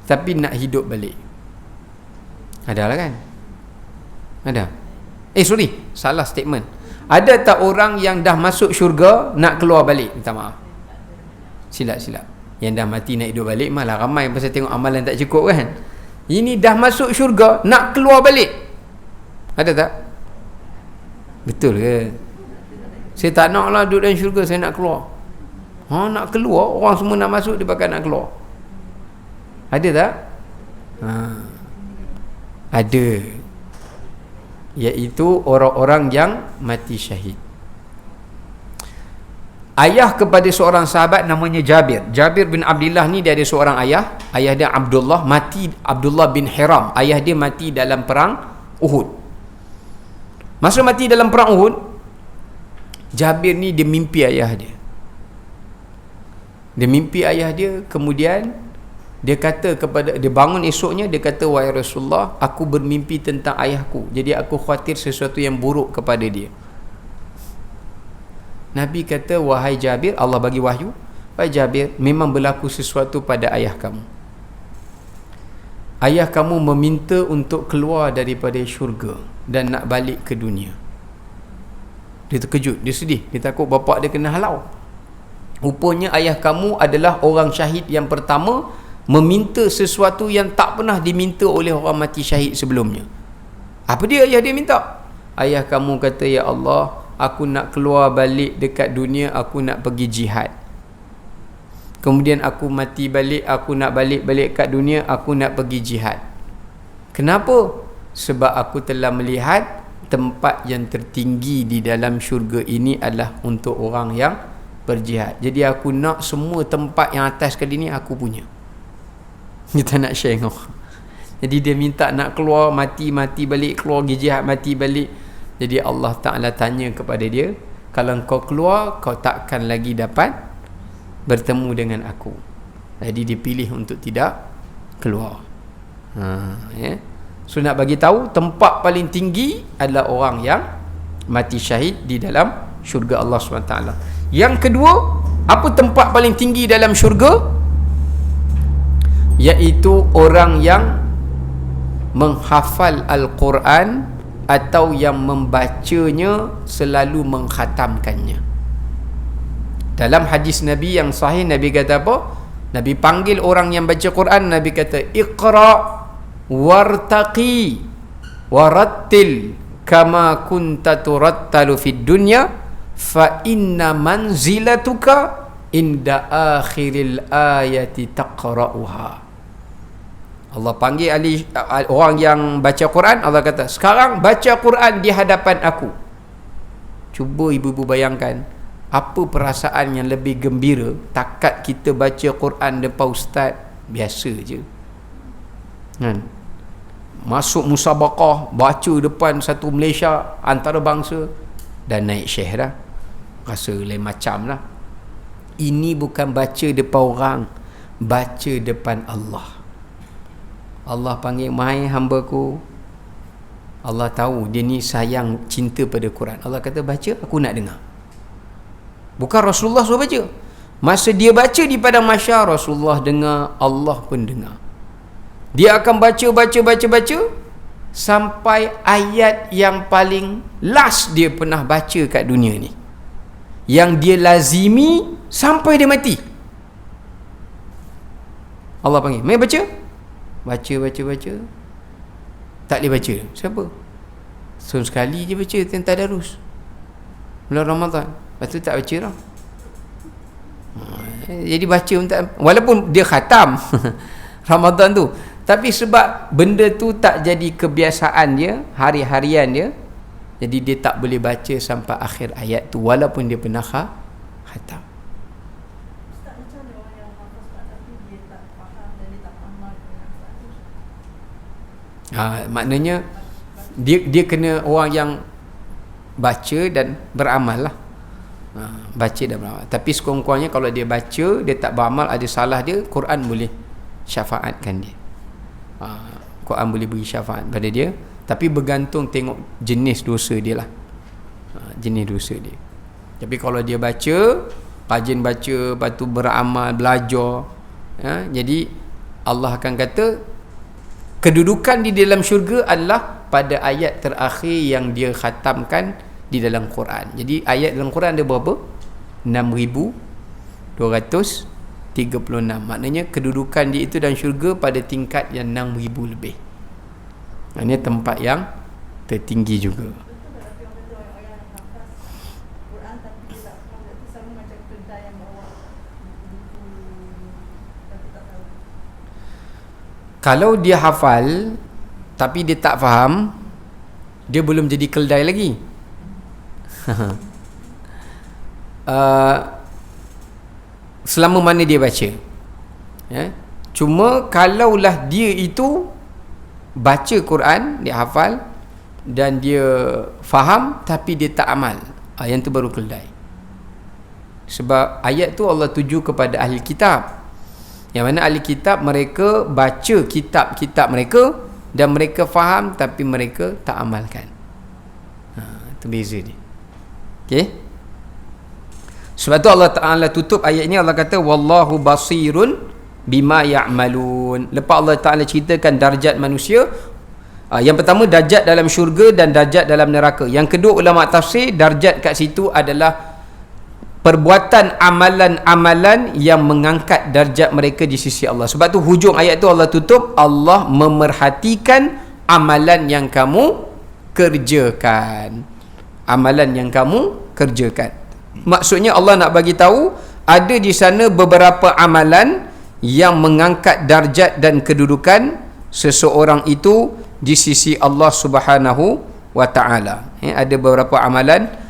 tapi nak hidup balik. Ada lah kan? Ada. Sorry, salah statement. Ada tak orang yang dah masuk syurga nak keluar balik? Minta maaf. Silap. Yang dah mati nak hidup balik malah ramai pasal tengok amalan tak cukup kan. Ini dah masuk syurga nak keluar balik. Ada tak? Betul ke? Saya tak nak lah duduk dalam syurga, saya nak keluar. Nak keluar, orang semua nak masuk, dia bakal nak keluar. Ada tak? Ada. Iaitu orang-orang yang mati syahid. Ayah kepada seorang sahabat namanya Jabir. Jabir bin Abdullah ni dia ada seorang ayah. Ayah dia Abdullah, mati Abdullah bin Hiram. Ayah dia mati dalam perang Uhud. Masa mati dalam perang Uhud, Jabir ni dia mimpi ayah dia. Dia mimpi ayah dia, kemudian dia kata kepada, dia bangun esoknya, dia kata, wahai Rasulullah, aku bermimpi tentang ayahku, jadi aku khawatir sesuatu yang buruk kepada dia. Nabi kata, wahai Jabir, Allah bagi wahyu, wahai Jabir, memang berlaku sesuatu pada ayah kamu. Ayah kamu meminta untuk keluar daripada syurga dan nak balik ke dunia. Dia terkejut, dia sedih, dia takut bapa dia kena halau. Rupanya ayah kamu adalah orang syahid yang pertama meminta sesuatu yang tak pernah diminta oleh orang mati syahid sebelumnya. Apa dia ayah dia minta? Ayah kamu kata, ya Allah, aku nak keluar balik dekat dunia, aku nak pergi jihad. Kemudian aku mati balik, aku nak balik kat dunia, aku nak pergi jihad. Kenapa? Sebab aku telah melihat tempat yang tertinggi di dalam syurga ini adalah untuk orang yang berjihad. Jadi aku nak semua tempat yang atas kali ni aku punya. Kita nak share dengan orang. Jadi dia minta nak keluar, mati balik, keluar pergi jihad, mati balik. Jadi Allah Ta'ala tanya kepada dia, kalau kau keluar, kau takkan lagi dapat bertemu dengan aku. Jadi dia pilih untuk tidak keluar. So nak bagi tahu, tempat paling tinggi adalah orang yang mati syahid di dalam syurga Allah SWT. Yang kedua, apa tempat paling tinggi dalam syurga? Iaitu orang yang menghafal Al-Quran atau yang membacanya selalu mengkhatamkannya. Dalam hadis Nabi yang sahih, Nabi kata apa? Nabi panggil orang yang baca Quran, Nabi kata, Iqra wartaqi warattil kama kunta turattalu fid dunya fa inna manzilatuka inda akhiril ayati taqra'uha. Allah panggil orang yang baca Quran, Allah kata, sekarang baca Quran di hadapan aku. Cuba ibu-ibu bayangkan, apa perasaan yang lebih gembira takat kita baca Quran depan ustaz biasa je kan? Masuk musabaqah, baca depan satu Malaysia antarabangsa, dan naik syekh dah, rasa lain macam lah. Ini bukan baca depan orang, baca depan Allah. Allah panggil, mahai hamba-Ku. Allah tahu dia ni sayang, cinta pada Quran. Allah kata, baca, aku nak dengar. Bukan Rasulullah suruh baca. Masa dia baca di padang mahsyar, Rasulullah dengar, Allah pun dengar. Dia akan baca sampai ayat yang paling last dia pernah baca kat dunia ni, yang dia lazimi sampai dia mati. Allah panggil, mai baca. Baca. Tak boleh baca. Siapa? Setahun sekali je baca tentang tadarus bulan Ramadan. Lepas tu tak baca dah. Jadi baca walaupun dia khatam Ramadan tu, tapi sebab benda tu tak jadi kebiasaan dia, hari-harian dia, jadi dia tak boleh baca sampai akhir ayat tu walaupun dia pernah khatam. Maknanya dia kena orang yang baca dan beramal lah. Baca dan beramal. Tapi sekurang-kurangnya kalau dia baca, dia tak beramal, ada salah dia, Quran boleh syafaatkan dia. Quran boleh beri syafaat pada dia, tapi bergantung tengok jenis dosa dia lah. Jenis dosa dia. Tapi kalau dia baca, rajin baca, lepas tu beramal, belajar, jadi Allah akan kata kedudukan di dalam syurga adalah pada ayat terakhir yang dia khatamkan di dalam Quran. Jadi ayat dalam Quran ada berapa? 6,236. Maknanya kedudukan dia itu dalam syurga pada tingkat yang 6,000 lebih. Maknanya tempat yang tertinggi juga. Kalau dia hafal tapi dia tak faham, dia belum jadi keldai lagi. Selama mana dia baca, cuma kalaulah dia itu baca Quran, dia hafal dan dia faham tapi dia tak amal, yang tu baru keldai. Sebab ayat tu Allah tuju kepada ahli kitab, yang mana ahli kitab mereka baca kitab-kitab mereka dan mereka faham tapi mereka tak amalkan. Itu beza dia. Okey. Sebab tu Allah Ta'ala tutup ayat ini, Allah kata wallahu basirun bima ya'malun. Lepas Allah Ta'ala ceritakan darjat manusia, yang pertama darjat dalam syurga dan darjat dalam neraka. Yang kedua, ulama tafsir darjat kat situ adalah perbuatan amalan-amalan yang mengangkat darjat mereka di sisi Allah. Sebab tu hujung ayat tu Allah tutup, Allah memerhatikan amalan yang kamu kerjakan. Amalan yang kamu kerjakan. Maksudnya Allah nak bagi tahu ada di sana beberapa amalan yang mengangkat darjat dan kedudukan seseorang itu di sisi Allah Subhanahu wa taala. Ada beberapa amalan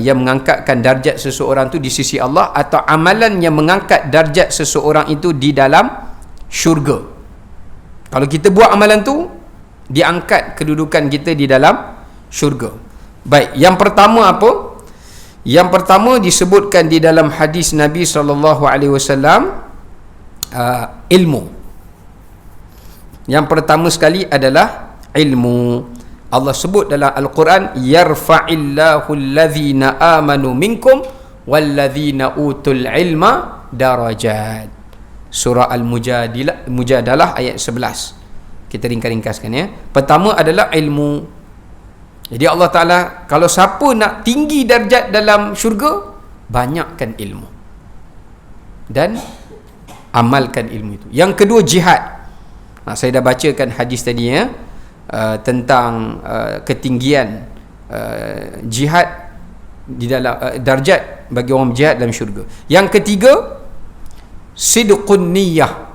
yang mengangkatkan darjat seseorang itu di sisi Allah, atau amalan yang mengangkat darjat seseorang itu di dalam syurga. Kalau kita buat amalan tu, diangkat kedudukan kita di dalam syurga. Baik, yang pertama apa? Yang pertama disebutkan di dalam hadis Nabi SAW, ilmu. Yang pertama sekali adalah ilmu. Allah sebut dalam Al-Quran, yarfa'illahu alladhina amanu minkum walladhina utul ilma darajat. Surah Al-Mujadalah ayat 11. Kita ringkas-ringkaskan ya. Pertama adalah ilmu. Jadi Allah Ta'ala, kalau siapa nak tinggi darjat dalam syurga, banyakkan ilmu dan amalkan ilmu itu. Yang kedua, jihad. Saya dah bacakan hadis tadi ya, tentang ketinggian jihad di dalam darjat bagi orang berjihad dalam syurga. Yang ketiga, sidqun niyah,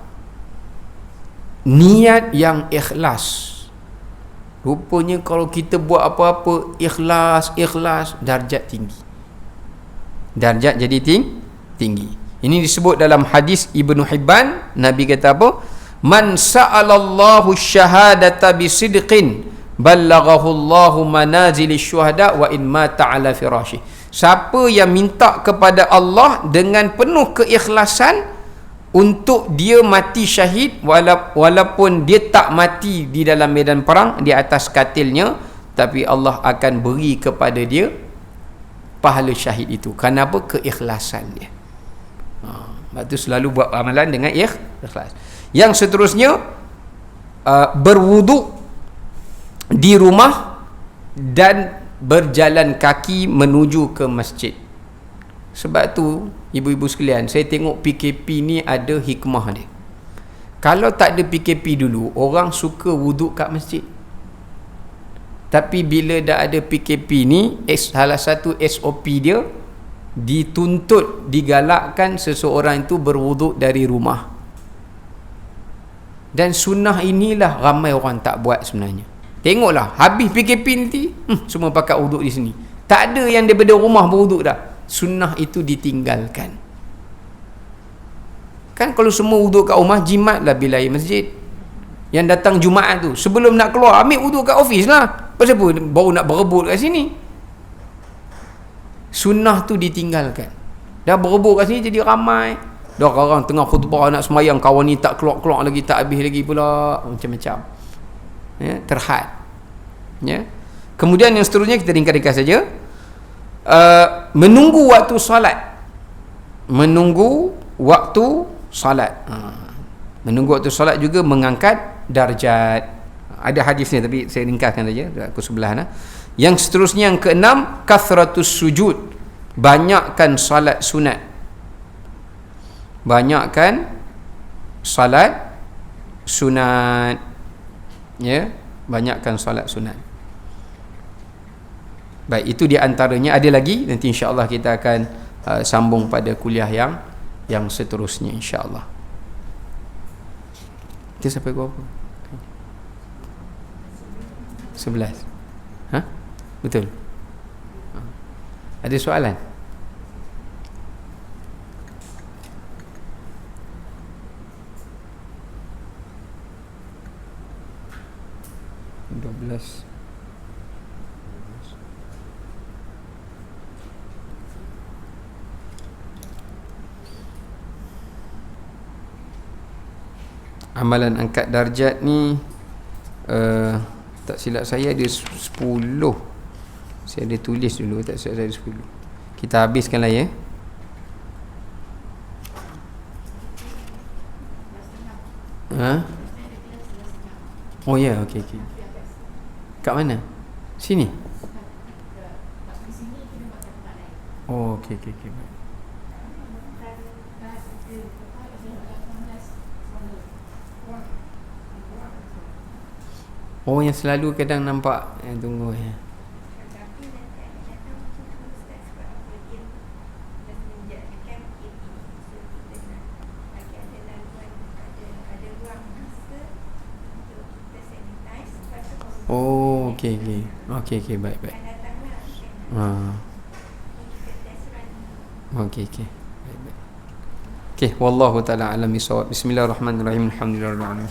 niat yang ikhlas. Rupanya kalau kita buat apa-apa ikhlas, darjat tinggi. Darjat jadi tinggi. Ini disebut dalam hadis Ibnu Hibban, Nabi kata apa? Man sa'alallahu syahadata bisidqin ballaghahu Allahu manazili syuhada wa in mata ala firashi. Siapa yang minta kepada Allah dengan penuh keikhlasan untuk dia mati syahid, walaupun dia tak mati di dalam medan perang di atas katilnya, tapi Allah akan beri kepada dia pahala syahid itu. Kenapa? Keikhlasan dia. Sebab tu selalu buat amalan dengan ikhlas. Yang seterusnya, berwuduk di rumah dan berjalan kaki menuju ke masjid. Sebab tu ibu-ibu sekalian, saya tengok PKP ni ada hikmah dia. Kalau tak ada PKP dulu, orang suka wuduk kat masjid. Tapi bila dah ada PKP ni, salah satu SOP dia, dituntut, digalakkan seseorang itu berwuduk dari rumah. Dan sunnah inilah ramai orang tak buat sebenarnya. Tengoklah, habis PKP nanti, semua pakai wuduk di sini. Tak ada yang daripada rumah berwuduk dah. Sunnah itu ditinggalkan. Kan kalau semua wuduk kat rumah, jimatlah bilai masjid. Yang datang Jumaat tu, sebelum nak keluar, ambil wuduk kat ofis lah. Pasal apa baru nak berebut kat sini? Sunnah tu ditinggalkan. Dah berebut kat sini jadi ramai. Dah orang tengah khutbah nak semayang, kawan ni tak keluar-keluar lagi, tak habis lagi pula, macam-macam ya, terhad ya. Kemudian yang seterusnya kita ringkas-ringkas saja, menunggu waktu salat. Menunggu waktu salat. Menunggu waktu solat juga mengangkat darjat. Ada hadis ni tapi saya ringkaskan saja, aku sebelah nah. Yang seterusnya yang keenam, kathratus sujud. Banyakkan salat sunat. Banyakkan salat sunat. Ya, banyakkan salat sunat. Baik, itu di antaranya. Ada lagi, nanti insya-Allah kita akan sambung pada kuliah yang seterusnya insya-Allah. Kita sampai ke apa? 11. Ha? Betul. Ada soalan? Amalan angkat darjat ni tak silap saya ada 10. Saya ada tulis dulu, tak silap saya ada 10. Kita habiskanlah ya. Oh ya, okey. Kat mana? Sini. Oh, okey. Oh, yang selalu kadang nampak. Tunggu ya. Oh, okey. Okey, baik. Okey. Baik. Okey, wallahu taala alam bisawab. Bismillahirrahmanirrahim. Alhamdulillah.